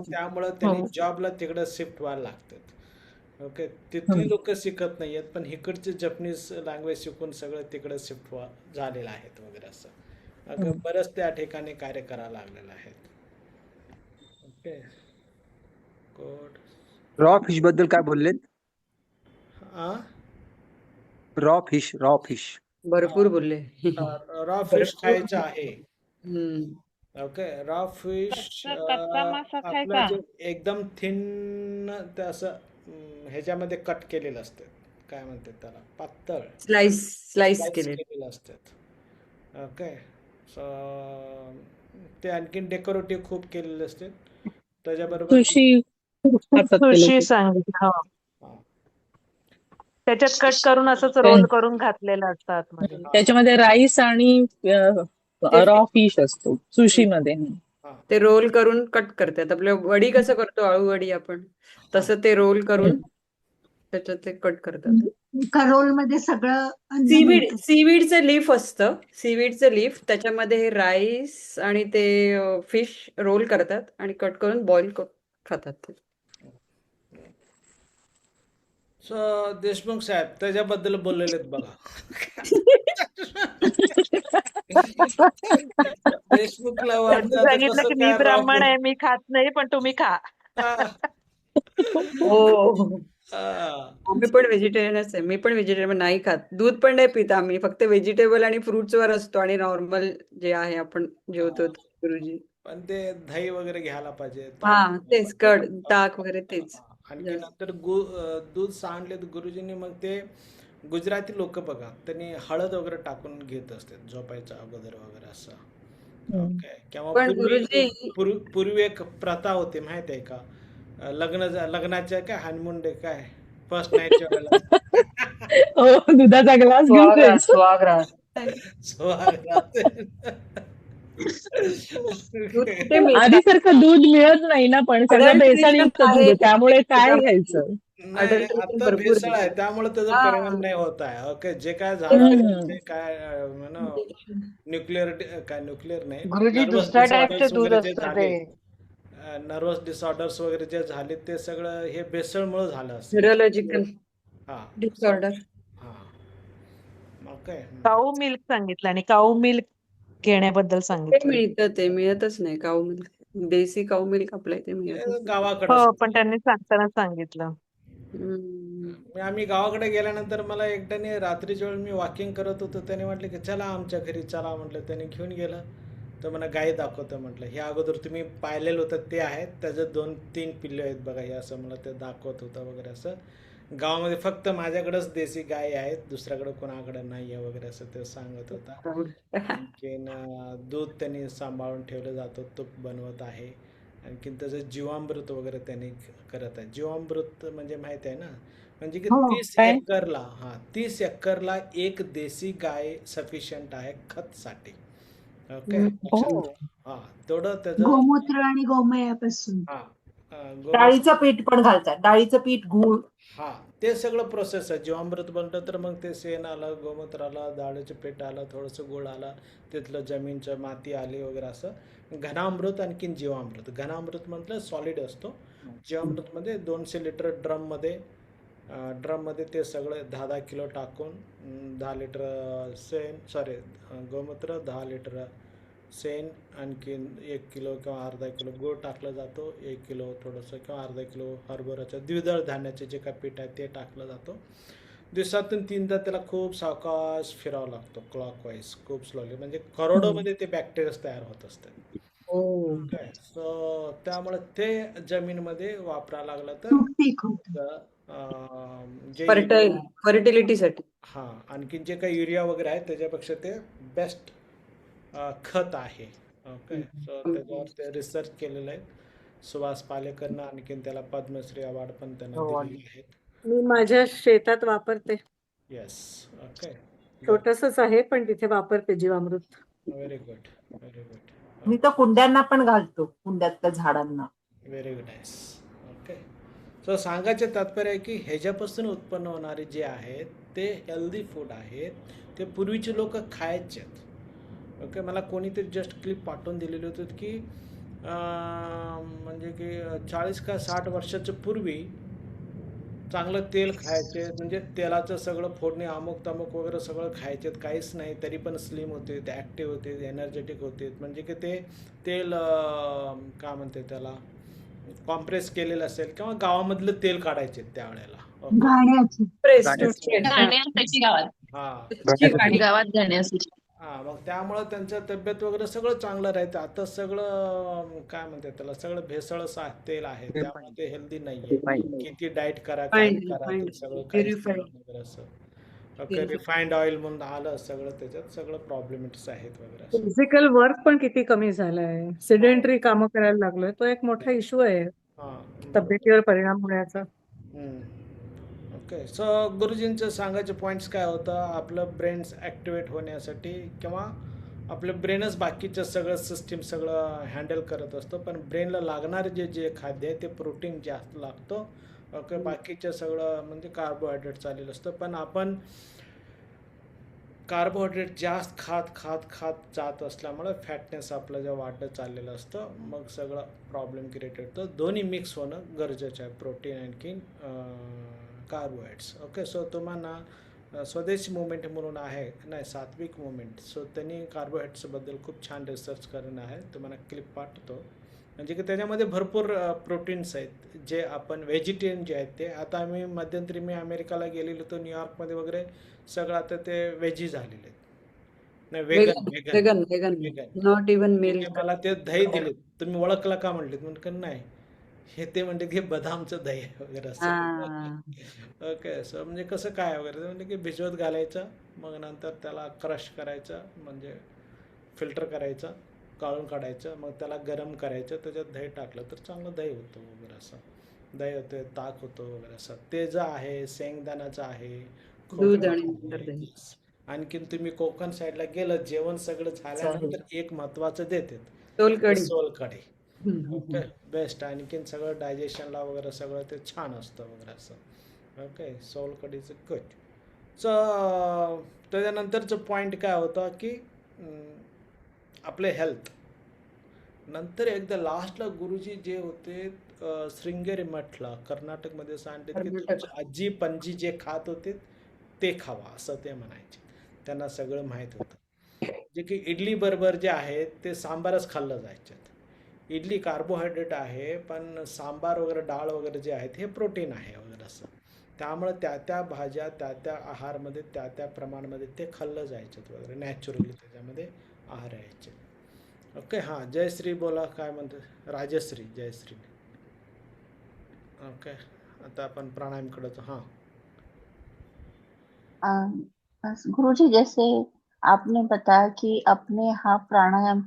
त्यामुळं त्यांनी जॉबला तिकडं शिफ्ट व्हायला लागतात. ओके. तिथली लोक शिकत नाही आहेत, पण इकडचे जपनीज लँग्वेज शिकून सगळं तिकडं शिफ्ट झालेलं आहेत वगैरे. असं बरंच त्या ठिकाणी कार्य करायला लागलेलं आहेत. ओके. गुड. रॉ फिश बद्दल काय बोललेत? रॉ फिश भरपूर बोलले. रॉ फिश खायचं आहे. ओके. रॉ फिश आपलं जे एकदम थिन ते असं ह्याच्यामध्ये कट केलेलं असतं, काय म्हणतात त्याला, पातळ स्लाइस केलेलं असतात. ओके. सो ते आणखीन डेकोरेटिव्ह खूप केलेले असते. त्याच्याबरोबर सुशी सांगितलं. त्याच्यात कट करून असंच रोल करून घातलेलं असतात. त्याच्यामध्ये राईस आणि रॉ फिश असतो सुशी मध्ये. ते रोल करून कट करतात. आपल्या वडी कसं करतो, आळू वडी आपण, तसं ते रोल करून त्याच्यात ते कट करतात. एका रोल मध्ये सगळं सीवीडचं लीफ असतं. सीवीडचं लीफ, त्याच्यामध्ये राईस आणि ते फिश रोल करतात आणि कट करून बॉईल खातात. सो देशमुख साहेब त्याच्याबद्दल बोललेले आहेत बघा. देशमुखला वाटतं सांगितलं की मी ब्राह्मण आहे, मी खात नाही, पण तुम्ही खा. हो, आम्ही पण व्हेजिटेरियनच आहे. मी पण व्हेजिटेरियन नाही खात, दूध पण नाही पित आम्ही, फक्त व्हेजिटेबल आणि फ्रुट्स वर असतो आणि नॉर्मल जे आहे आपण जेवतो. गुरुजी पण ते दही वगैरे घ्यायला पाहिजे. तेच कड ताक वगैरे तेच. आणखी नंतर दूध सांडले गुरुजींनी. मग ते गुजराती लोक बघा, त्यांनी हळद वगैरे टाकून घेत असतात झोपायच्या अगोदर वगैरे. असं ओके. किंवा पण पूर्वी गुरुजी पूर्वी एक प्रथा होती माहिती आहे का? लग्नाच्या काय हनीमून डे काय फर्स्ट नाईटच्या वेळेला हो, दुधाचा ग्लास घेऊन सुहागरात जायचं. सुहागरात सोहागरात. दूध कुठे आधी मिळतात? सारखं दूध मिळत नाही ना, पण सगळं अडल्ट्रेशन भेसळयुक्त दूध आहे आहे, त्यामुळे काय दुधामध्ये. घ्यायचं? नाही अडल्ट्रेशन आता भरपूर भेसळ आहे त्यामुळे त्याचा हा परिणाम नाही होत आहे. ओके, जे काय झालं हम्म. ते काय न्यूक्लिअर काय न्यूक्लिअर नाही, गुरुजी नर्वस दुसऱ्या टाईपचं डिसऑर्डर्स दूध वगैरे जे असतं झाले, ते. नर्वस डिसऑर्डर्स वगैरे जे झाले ते सगळं हे भेसळमुळे झालं असेल. न्यूरोलॉजिकल हा डिसऑर्डर. हा मग काय काऊ मिल्क सांगितलं आणि काऊ मिल्क घेण्याबद्दल ते सांगितलं. मिळतं, ते मिळतच नाही काऊ मिल्क. देसी काऊ मिल्क आपल्या इथे मिळतच ते नाही. गावाकडे हो, पण त्यांनी सांगताना सांगितलं. हम्म. आम्ही गावाकडे गेल्यानंतर मला एकट्याने रात्रीच्या वेळ मी वॉकिंग करत होतो, त्याने म्हटलं की चला आमच्या घरी चला म्हटलं. त्याने घेऊन गेलं तर मला गाय दाखवतं म्हटलं. हे अगोदर तुम्ही पाहिलेलं होतं ते आहेत, त्याचं 2-3 पिल्ले आहेत बघा, हे असं मला ते दाखवत होतं वगैरे. असं गावामध्ये फक्त माझ्याकडेच देशी गाय आहेत, दुसऱ्याकडे कोणाकडे नाही आहे वगैरे असं ते सांगत होता. आणखीन दूध त्यांनी सांभाळून ठेवलं जातं, तूप बनवत आहे. आणखीन त्याचं जीवामृत वगैरे त्यांनी करत आहे. जीवामृत म्हणजे माहिती आहे ना, म्हणजे की हो 30 काय? एकरला 30 एकरला एक देशी गाय सफिशियंट आहे खतसाठी. ओके, लक्षात हो. हा तेवढं त्याचं गोमूत्र आणि गोमयापासून. हा डाळीचं पीठ पण घालतात, डाळीचं पीठ, गूळ. हा ते सगळं प्रोसेस आहे. जीवामृत बनतं तर मग ते शेण आलं, गोमूत्र आलं, डाळीचं पीठ आलं, थोडंसं गुळ आलं, तिथलं जमीनचं माती आली वगैरे असं. घनामृत आणखीन जीवामृत. घनामृत म्हटलं सॉलिड असतो. जीवामृतमध्ये 200 लिटर ड्रममध्ये ते सगळं 10-10 किलो टाकून 10 लिटर गोमूत्र, 10 लिटर शेण, आणखीन 1 किलो किंवा अर्धा किलो गूळ टाकलं जातो, 1 किलो थोडंसं किंवा अर्धा किलो हरभऱ्याचं द्विदळ धान्याचे जे काय पीठ आहे ते टाकलं जातं. दिवसातून 3दा त्याला खूप सावकाश फिरावं लागतो, क्लॉकवाईज, खूप स्लोली. म्हणजे करोडोमध्ये ते बॅक्टेरिया तयार होत असतात. काय सो त्यामुळे ते जमीनमध्ये वापरायला लागलं तर जे फर्टिलिटीसाठी. हा आणखीन जे काही युरिया वगैरे आहे त्याच्यापेक्षा ते बेस्ट खत आहे. ओके, सो त्याच्यावर ते रिसर्च केलेलं आहे. सुभाष पालेकरनं आणखीन त्याला पद्मश्री अवॉर्ड पण त्यांना दिलेले आहेत. मी माझ्या शेतात वापरते. येस, ओके, छोटसच आहे पण तिथे वापरते जीवामृत. व्हेरी गुड, व्हेरी गुड, मी तर कुंड्यांना पण घालतो, कुंड्यातल्या झाडांना. Very good nice. Okay, so सांगायचे तात्पर्य आहे की ह्याच्यापासून उत्पन्न होणारे जे आहेत ते हेल्दी फूड आहेत, ते पूर्वीचे लोक खायचे आहेत. ओके, मला कोणीतरी जस्ट क्लिप पाठवून दिलेली होती की म्हणजे की 40 का 60 वर्षाच्या पूर्वी चांगलं तेल खायचे, म्हणजे तेलाचं सगळं फोडणी अमुक तमुक वगैरे सगळं खायचे, काहीच नाही तरी पण स्लिम होते, ते ॲक्टिव्ह होते, एनर्जेटिक होते. म्हणजे की ते तेल काय म्हणते त्याला कॉम्प्रेस केलेलं असेल किंवा गावामधलं तेल काढायचे त्यावेळेला. गाण्याची. गावात जाण्यासाठी. हा, मग त्यामुळं त्यांचं तब्येत वगैरे सगळं चांगलं राहतं. आता सगळं काय म्हणते त्याला सगळं भेसळ तेल आहे, त्यामुळे ते हेल्दी नाहीये. किती डाएट करा, काय करा, ते सगळं काहीच नाही वगैरे असं. ओके, रिफाइंड ऑइल म्हणून आलं सगळं, त्याच्यात सगळं प्रॉब्लेम्स आहेत वगैरे असं. फिजिकल वर्क पण किती कमी झालंय, सिडेंटरी कामं करायला लागलोय, तो एक मोठा इश्यू आहे तब्येतीवर परिणाम होण्याचा. ओके, सो गुरुजींचं सांगायचे पॉईंट्स काय होतं, आपलं ब्रेन्स ॲक्टिवेट होण्यासाठी किंवा आपलं ब्रेनच बाकीचं सगळं सिस्टीम सगळं हँडल करत असतं, पण ब्रेनला लागणारे जे खाद्य आहे ते प्रोटीन जास्त लागतं. ओके, बाकीचं सगळं म्हणजे कार्बोहायड्रेट चाललेलं असतं, पण आपण कार्बोहायड्रेट जास्त खात जात असल्यामुळे फॅटनेस आपलं जे वाढत चाललेलं असतं, मग सगळं प्रॉब्लेम क्रिएट होतं. दोन्ही मिक्स होणं गरजेचं आहे, प्रोटीन आणखीन कार्बोहायड्रेट्स. ओके, सो तुम्हाला स्वदेशी मुवमेंट म्हणून आहे नाही, सात्विक मुवमेंट, सो त्यांनी कार्बोहायड्रेट्सबद्दल खूप छान रिसर्च करणं आहे, तुम्हाला क्लिप पाठवतो. म्हणजे की त्याच्यामध्ये भरपूर प्रोटीन्स आहेत जे आपण व्हेजिटेरियन जे आहेत ते. आता मध्यंतरी मी अमेरिकाला गेलेलो होतो, न्यूयॉर्कमध्ये वगैरे सगळं आता ते व्हेजी झालेले आहेत. नाही, वेगन. Not even milk. मला ते दही दिले, तुम्ही ओळखला का म्हटले, म्हणून नाही हे ते म्हणते की बदामचं दही वगैरे असं. ओके, सो म्हणजे कसं काय वगैरे म्हणजे की भिजवत घालायचं, मग नंतर त्याला क्रश करायचं, म्हणजे फिल्टर करायचं, काढून काढायचं, मग त्याला गरम करायचं, त्याच्यात दही टाकलं तर चांगलं दही होतं वगैरे असं. दही होतं, ताक होतं वगैरे असं. ते जे आहे शेंगदाण्याचं आहे, दूध आणि खोबऱ्याचं नंतर आहे. दही. Yes. आणखीन तुम्ही कोकण साईडला गेलं, जेवण सगळं झाल्यानंतर एक महत्वाचं देतात, ते सोलकढी. सोलकढी. Okay, best. आणखीन सगळं डायजेशनला वगैरे सगळं ते छान असतं वगैरे असं. ओके, सोलकढीचं गुड. सो त्याच्यानंतरचं पॉईंट काय होता की आपले हेल्थ. नंतर एकदा लास्टला गुरुजी जे होते श्रृंगेरी मठला कर्नाटकमध्ये सांगतात की तुमची आजी पणजी जे खात होते ते खावा, असं ते म्हणायचे. त्यांना सगळं माहीत होतं. जे की इडली बरोबर जे आहे ते सांबारच खाल्लं जायचे. इडली कार्बोहायड्रेट आहे, पण सांबार वगैरे डाळ वगैरे जे आहेत हे प्रोटीन आहे वगैरे असं. त्यामुळे त्या भाज्या त्या आहारमध्ये त्या प्रमाणामध्ये ते खाल्लं जायचं वगैरे, नॅचरली त्याच्यामध्ये आहार यायचे. ओके, हां, जयश्री बोला, काय म्हणतो? राजश्री, जयश्री. ओके, आता आपण प्राणायामकडे तो. हां, गुरुजी, जैसे आपने बताया कि अपने हाँ प्राणायाम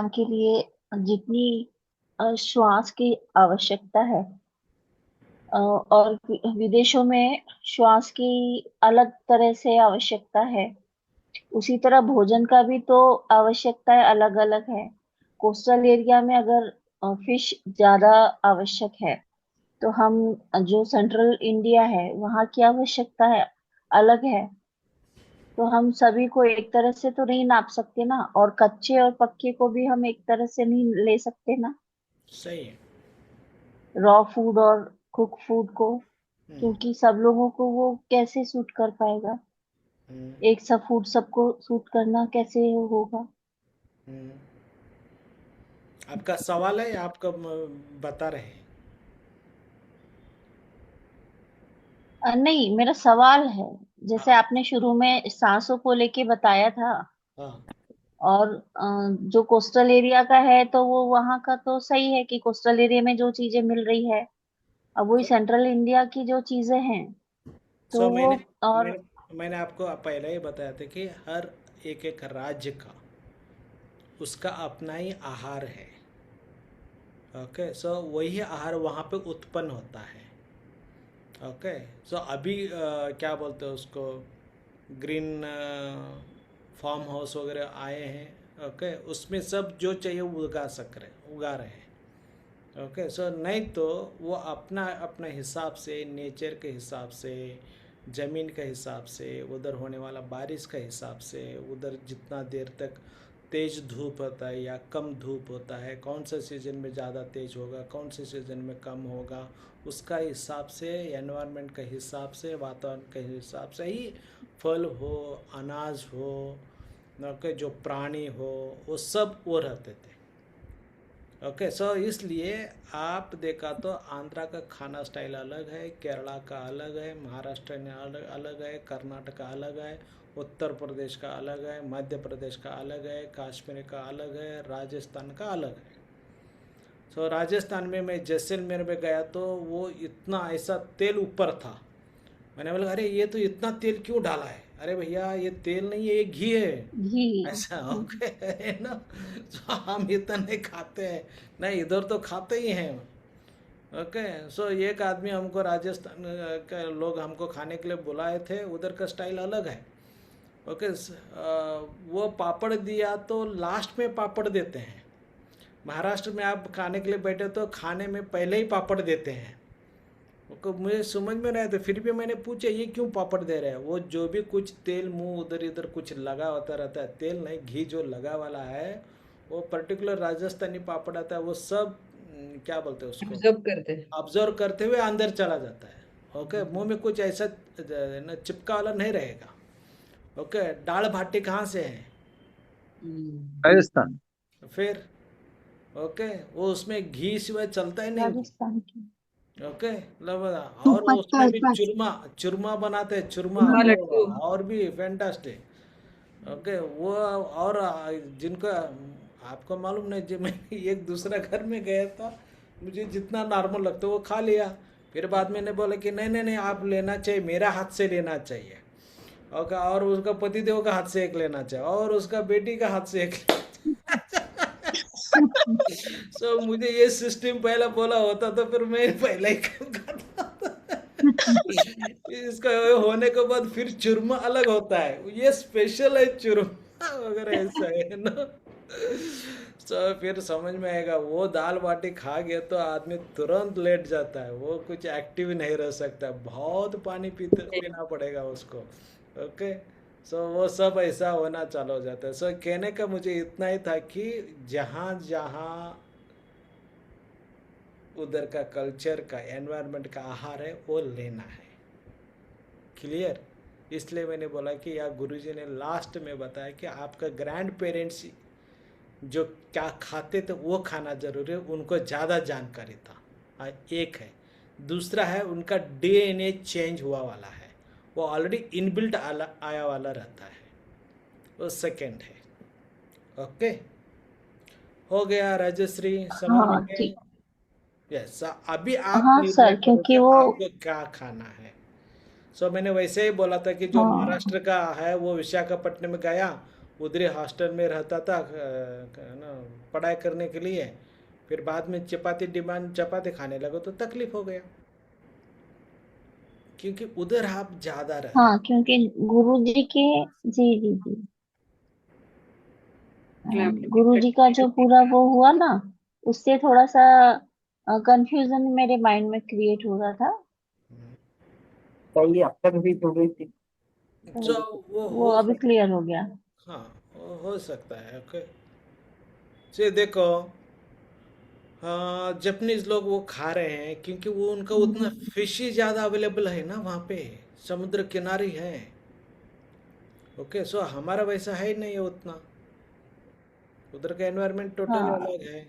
के लिए जितनी श्वास की आवश्यकता है, और विदेशों में श्वास की अलग तरह से आवश्यकता है, उसी तरह भोजन का भी तो आवश्यकताएं अलग अलग है। कोस्टल एरिया में अगर फिश ज्यादा आवश्यक है, तो हम जो सेंट्रल इंडिया है वहाँ की आवश्यकता है अलग है, तो हम सभी को एक तरह से तो नहीं नाप सकते ना, और कच्चे और पक्के को भी हम एक तरह से नहीं ले सकते ना, सही है. रॉ फूड और कुक फूड को, क्योंकि सब लोगों को वो कैसे सूट कर पाएगा, एक सा फूड सबको सूट करना कैसे होगा। आपका सवाल है या आपका बता रहे हैं? नहीं, मेरा सवाल है, जैसे आपने शुरू में सांसों को लेके बताया था, हाँ, और जो कोस्टल एरिया का है तो वो वहाँ का तो सही है कि कोस्टल एरिया में जो चीजें मिल रही है, अब वही सेंट्रल इंडिया की जो चीजें हैं तो सो वो और मैंने आपको पहले ही बताया था कि हर एक राज्य का उसका अपना ही आहार है. ओके, सो वही आहार वहाँ पे उत्पन्न होता है. ओके, सो अभी क्या बोलते हैं उसको, ग्रीन फार्म हाउस वगैरह आए हैं. ओके, उसमें सब जो चाहिए वो उगा रहे हैं. ओके, सो नहीं तो वो अपना अपना हिसाब से, नेचर के हिसाब से, ज़मीन के हिसाब से, उधर होने वाला बारिश के हिसाब से, उधर जितना देर तक तेज़ धूप होता है या कम धूप होता है, कौन से सीज़न में ज़्यादा तेज़ होगा, कौन से सीज़न में कम होगा, उसका हिसाब से, एनवायरनमेंट के हिसाब से, वातावरण के हिसाब से ही फल हो, अनाज हो, ओके, जो प्राणी हो, वो सब वो रहते थे. ओके, सो इसलिए आप देखा तो आंध्रा का खाना स्टाइल अलग है, केरला का अलग है, महाराष्ट्र में अलग है, कर्नाटक का अलग है, उत्तर प्रदेश का अलग है, मध्य प्रदेश का अलग है, कश्मीर का अलग है, राजस्थान का अलग है. सो राजस्थान में मैं जैसलमेर में गया तो वो इतना ऐसा तेल ऊपर था. मैंने बोला अरे ये तो इतना तेल क्यों डाला है? अरे भैया ये तेल नहीं है, ये घी है. ऐसा ओके है ना. तो हम इतना नहीं खाते हैं, नहीं इधर तो खाते ही हैं. ओके, सो एक आदमी हमको राजस्थान के लोग हमको खाने के लिए बुलाए थे, उधर का स्टाइल अलग है. ओके, वो पापड़ दिया तो लास्ट में पापड़ देते हैं. महाराष्ट्र में आप खाने के लिए बैठे तो खाने में पहले ही पापड़ देते हैं. मुझे समझ में नहीं आया, तो फिर भी मैंने पूछा ये क्यों पापड़ दे रहे हैं. वो जो भी कुछ तेल मुंह उधर इधर कुछ लगा होता रहता है, तेल नहीं घी जो लगा वाला है, वो पर्टिकुलर राजस्थानी पापड़ आता है, वो सब क्या बोलते हैं उसको, ऑब्जर्व करते हुए अंदर चला जाता है. ओके, मुंह में कुछ ऐसा चिपका वाला नहीं रहेगा. ओके, दाल भाटी कहाँ से है? राजस्थान. फिर ओके, वो उसमें घी सिवाय चलता ही नहीं. राजस्थान की. ओके, और उसमें भी चूरमा बनाते हैं, चूरमा और भी फैंटास्टिक. ओके, वो और जिनका आपको मालूम नहीं, जो मैं एक दूसरा घर में गया था, मुझे जितना नॉर्मल लगता वो खा लिया. फिर बाद में ने बोला कि नहीं नहीं नहीं आप लेना चाहिए, मेरा हाथ से लेना चाहिए. ओके, और उसका पतिदेव का हाथ से एक लेना चाहिए और उसका बेटी का हाथ से एक सो मुझे ये सिस्टम पहला बोला होता तो फिर मैं पहले ही काम करता। इसका होने के बाद फिर चूरमा अलग होता है, ये स्पेशल है चूरमा, अगर ऐसा है ना। तो फिर समझ में आएगा, वो दाल बाटी खा गया तो आदमी तुरंत लेट जाता है, वो कुछ एक्टिव नहीं रह सकता, बहुत पानी पीना पड़ेगा उसको। ओके, सो वो सब ऐसा होना चालू हो जाता है। सो कहने का मुझे इतना ही था कि जहाँ जहाँ उधर का कल्चर का एनवायरनमेंट का आहार है वो लेना है। क्लियर? इसलिए मैंने बोला कि या गुरुजी ने लास्ट में बताया कि आपका ग्रैंड पेरेंट्स जो क्या खाते थे वो खाना जरूरी है, उनको ज़्यादा जानकारी था। हाँ, एक है। दूसरा है उनका DNA चेंज हुआ वाला है, वो ऑलरेडी इनबिल्ट आया वाला रहता है, वो सेकेंड है। ओके, हो गया राजश्री, समझ हाँ में गए? ठीक। यस, अभी आप हाँ निर्णय सर, करो क्योंकि कि वो आपको क्या खाना है। सो मैंने वैसे ही बोला था कि जो हाँ महाराष्ट्र का है वो विशाखापट्टनम में गया, उधर हॉस्टल में रहता था ना, पढ़ाई करने के लिए। फिर बाद में चपाती खाने लगे तो तकलीफ हो गया, क्योंकि उधर आप ज़्यादा रह रहे। हाँ, क्योंकि गुरु जी के जी जी जी गुरु जी का जो पूरा वो हुआ ना, उससे थोड़ा सा कंफ्यूजन मेरे माइंड में क्रिएट हो रहा था। चाहिए अब तक भी हो गई थी। जो वो हो अभी क्लियर हो गया। हाँ, वो हो सकता है। ओके, से देखो, हाँ, जापानीज लोग वो खा रहे हैं क्योंकि वो उनका उतना फिश ही ज़्यादा अवेलेबल है ना, वहाँ पे समुद्र किनारे है। ओके, सो हमारा वैसा है ही नहीं है उतना, उधर का एनवायरनमेंट टोटली हाँ, अलग है,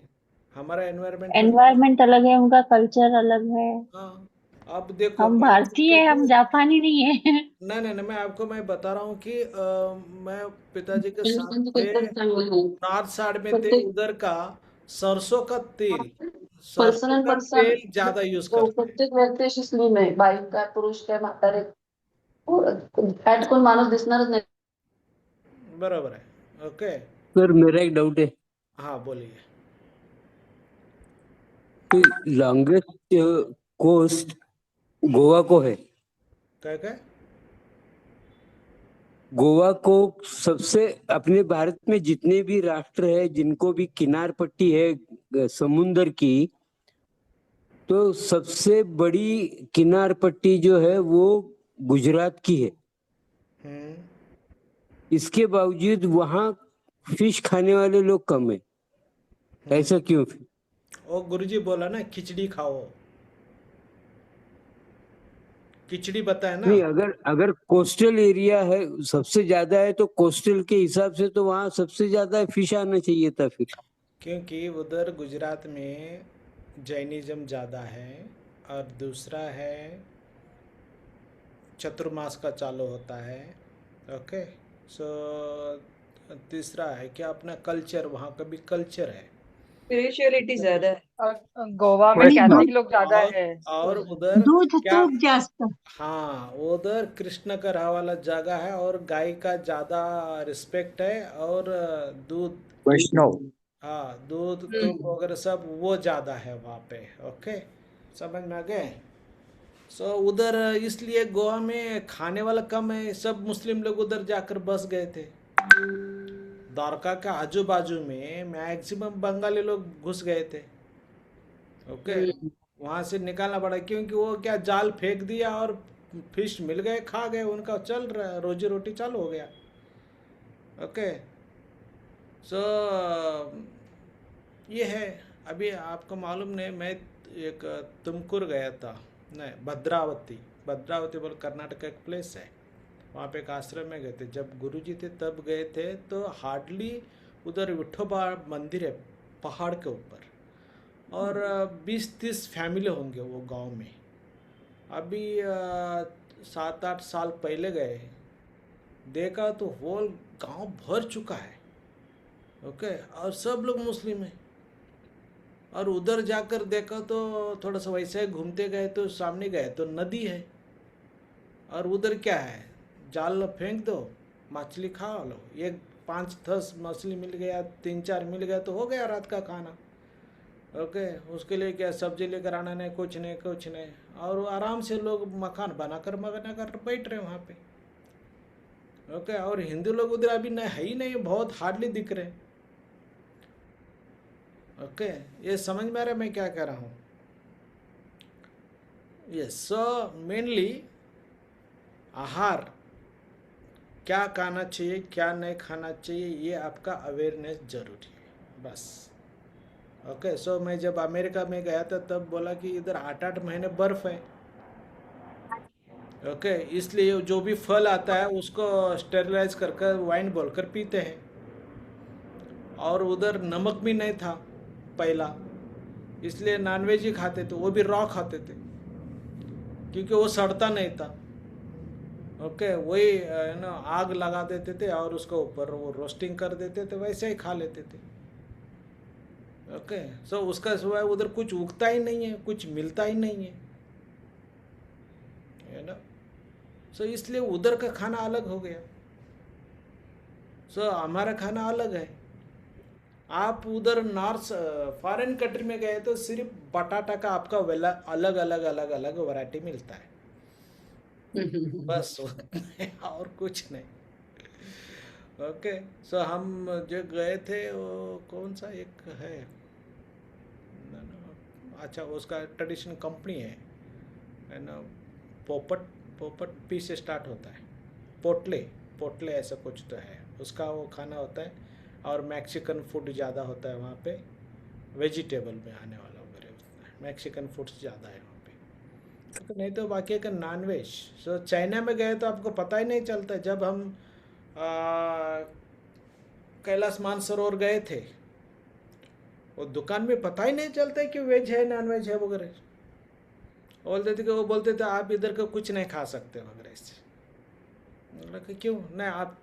हमारा एनवायरनमेंट टोटली। एनवायरमेंट अलग है, उनका कल्चर अलग है। हाँ, अब देखो हम मैं भारतीय हैं, हम जापानी नहीं है। नहीं नहीं नहीं, मैं बता रहा हूँ कि मैं पिताजी के साथ पण थे, एकदम चांगलं आहे. नॉर्थ साइड में थे, प्रत्येक उधर का सरसों का तेल, पर्सन सरसों अँड का पर्सन तेल ज्यादा यूज करते हैं। प्रत्येक व्यक्ती अशी स्लिम आहे. बाई काय, पुरुष काय, म्हातारे, फॅट कोण माणूस दिसणारच नाही. बरोबर है। ओके, सर मेरा एक डाउट है हाँ बोलिए। कि लॉन्गेस्ट कोस्ट गोवा को है। क्या क्या? गोवा को सबसे, अपने भारत में जितने भी राष्ट्र है जिनको भी किनार पट्टी है समुंदर की, तो सबसे बड़ी किनार पट्टी जो है वो गुजरात की है। इसके बावजूद वहाँ फिश खाने वाले लोग कम है, ऐसा क्यों? वो गुरुजी बोला ना खिचड़ी खाओ, खिचड़ी बताया ना। नहीं, अगर कोस्टल एरिया है सबसे ज्यादा है तो कोस्टल के हिसाब से तो वहाँ सबसे ज्यादा फिश आना चाहिए था फिर। क्योंकि उधर गुजरात में जैनिज्म ज़्यादा है, और दूसरा है चतुर्मास का चालू होता है। ओके, सो तीसरा है कि अपना कल्चर, वहाँ का भी कल्चर है। स्पिरिचुअलिटी ज्यादा है. और गोवा में आणि कैथलिक लोग ज्यादा और है। और उधर दूध क्या, तूप जास्त. हाँ, उधर कृष्ण का रहा वाला जगह है और गाय का ज़्यादा रिस्पेक्ट है, और दूध, वैष्णव। हाँ, दूध तूप वगैरह सब वो ज़्यादा है वहाँ पे। ओके, समझ में आ गए? सो उधर इसलिए गोवा में खाने वाला कम है, सब मुस्लिम लोग उधर जाकर बस गए थे। द्वारका का आजू बाजू में मैक्सिमम बंगाली लोग घुस गए थे। ओके, वहाँ से निकालना पड़ा, क्योंकि वो क्या जाल फेंक दिया और फिश मिल गए, खा गए, उनका चल रहा है, रोजी रोटी चालू हो गया। ओके, सो ये है। अभी आपको मालूम नहीं, मैं एक तुमकुर गया था, नहीं भद्रावती बोल, कर्नाटक का एक प्लेस है, वहाँ पे एक आश्रम में गए थे। जब गुरुजी थे तब गए थे, तो हार्डली उधर विठोबा मंदिर है पहाड़ के ऊपर, और 20-30 फैमिली होंगे वो गांव में। अभी 7-8 साल पहले गए, देखा तो होल गांव भर चुका है। ओके, और सब लोग मुस्लिम हैं। और उधर जाकर देखा तो थोड़ा सा वैसे घूमते गए तो सामने गए तो नदी है, और उधर क्या है, जाल फेंक दो, मछली खा लो। एक 5-10 मछली मिल गया, 3-4 मिल गया तो हो गया रात का खाना। ओके, उसके लिए क्या सब्जी लेकर आना नहीं, कुछ नहीं, और आराम से लोग मकान बनाकर बैठ रहे वहाँ पे। ओके, और हिंदू लोग उधर अभी नहीं है ही नहीं, बहुत हार्डली दिख रहे। ओके, ये समझ में आ रहा है मैं क्या कह रहा हूँ? यस, सो मेनली आहार क्या खाना चाहिए, क्या नहीं खाना चाहिए, ये आपका अवेयरनेस जरूरी है बस। ओके, सो मैं जब अमेरिका में गया था तब बोला कि इधर 8-8 महीने बर्फ है। ओके, इसलिए जो भी फल आता है उसको स्टेरिलाइज कर वाइन बोलकर पीते हैं। और उधर नमक भी नहीं था पहला, इसलिए नॉनवेज ही खाते थे, वो भी रॉ खाते थे क्योंकि वो सड़ता नहीं था। ओके, वही ना आग लगा देते थे और उसके ऊपर वो रोस्टिंग कर देते थे, वैसे ही खा लेते थे। ओके, सो उसका सिवाय उधर कुछ उगता ही नहीं है, कुछ मिलता ही नहीं है ना। सो इसलिए उधर का खाना अलग हो गया। सो हमारा खाना अलग है। आप उधर नॉर्थ फॉरेन कंट्री में गए तो सिर्फ बटाटा का आपका अलग अलग वैरायटी मिलता है बस, और कुछ नहीं। ओके, सो हम जो गए थे वो कौन सा एक है, अच्छा उसका ट्रेडिशनल कंपनी है ना, पोपट पी से स्टार्ट होता है, पोटले ऐसा कुछ तो है, उसका वो खाना होता है। और मैक्सिकन फूड ज़्यादा होता है वहाँ पे, वेजिटेबल में आने वाला वगैरह, मैक्सिकन फूड्स ज़्यादा है वहाँ पे। तो नहीं तो बाकी का नॉनवेज। सो चाइना में गए तो आपको पता ही नहीं चलता। जब हम कैलाश मानसरोवर गए थे, वो दुकान में पता ही नहीं चलता कि वेज है नॉनवेज है वगैरह। वो बोलते थे आप इधर का कुछ नहीं खा सकते वगैरह ऐसे। क्यों नहीं, आप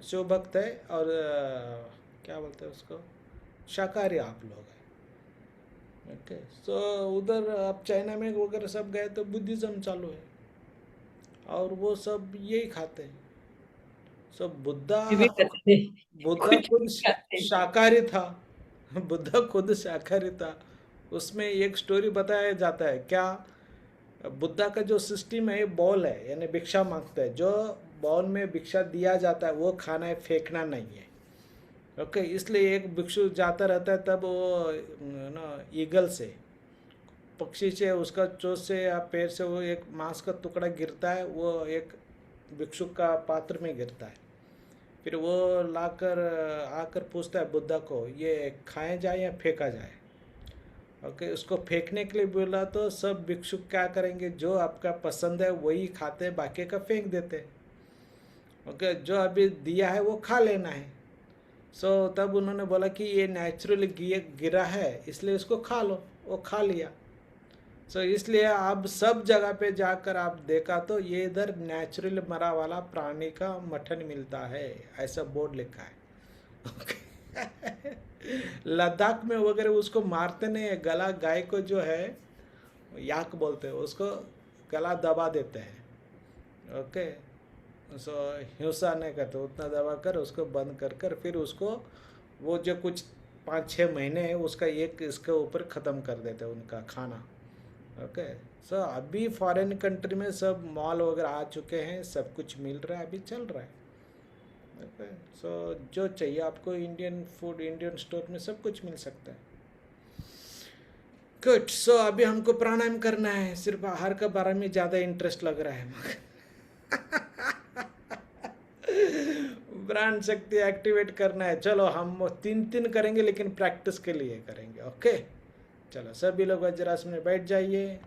शिव भक्त है और क्या बोलते हैं उसको, शाकाहारी आप लोग हैं। ओके, सो उधर आप चाइना में वगैरह सब गए तो बुद्धिज्म चालू है और वो सब यही खाते हैं। सो बुद्धा खुद शाकाहारी था, बुद्धा खुद शाकाहारी था। उसमें एक स्टोरी बताया जाता है, क्या बुद्धा का जो सिस्टम है बॉल है, यानी भिक्षा मांगता है, जो बॉल में भिक्षा दिया जाता है वो खाना है, फेंकना नहीं है। ओके, इसलिए एक भिक्षु जाता रहता है, तब वो ना ईगल से, पक्षी से, उसका चोंच से या पैर से वो एक मांस का टुकड़ा गिरता है, वो एक भिक्षु का पात्र में गिरता है। फिर वो लाकर आकर पूछता है बुद्धा को, ये खाया जाए या फेंका जाए। ओके, उसको फेंकने के लिए बोला तो सब भिक्षु क्या करेंगे, जो आपका पसंद है वही खाते हैं, बाकी का फेंक देते हैं। ओके, जो अभी दिया है वो खा लेना है। सो तब उन्होंने बोला कि ये नेचुरली गिरा है इसलिए इसको खा लो, वो खा लिया। सो इसलिए अब सब जगह पे जाकर आप देखा तो ये इधर नेचुरल मरा वाला प्राणी का मटन मिलता है, ऐसा बोर्ड लिखा है। ओके, लद्दाख में वगैरह उसको मारते नहीं है, गला गाय को जो है याक बोलते हैं, उसको गला दबा देते हैं। ओके, सो हिंसा नहीं करते, उतना दबा कर उसको बंद कर फिर उसको वो जो कुछ 5-6 महीने है उसका एक इसके ऊपर ख़त्म कर देते हैं उनका खाना। ओके, सो अभी फॉरेन कंट्री में सब मॉल वगैरह आ चुके हैं, सब कुछ मिल रहा है, अभी चल रहा है। ओके, सो जो चाहिए आपको इंडियन फूड, इंडियन स्टोर में सब कुछ मिल सकता है। गुड, सो अभी हमको प्राणायाम करना है, सिर्फ आहार के बारे में ज़्यादा इंटरेस्ट लग रहा है। प्राण शक्ति एक्टिवेट करना है। चलो हम 3 करेंगे, लेकिन प्रैक्टिस के लिए करेंगे। ओके, चलो सभी लोग वज्रासन में बैठ जाइए।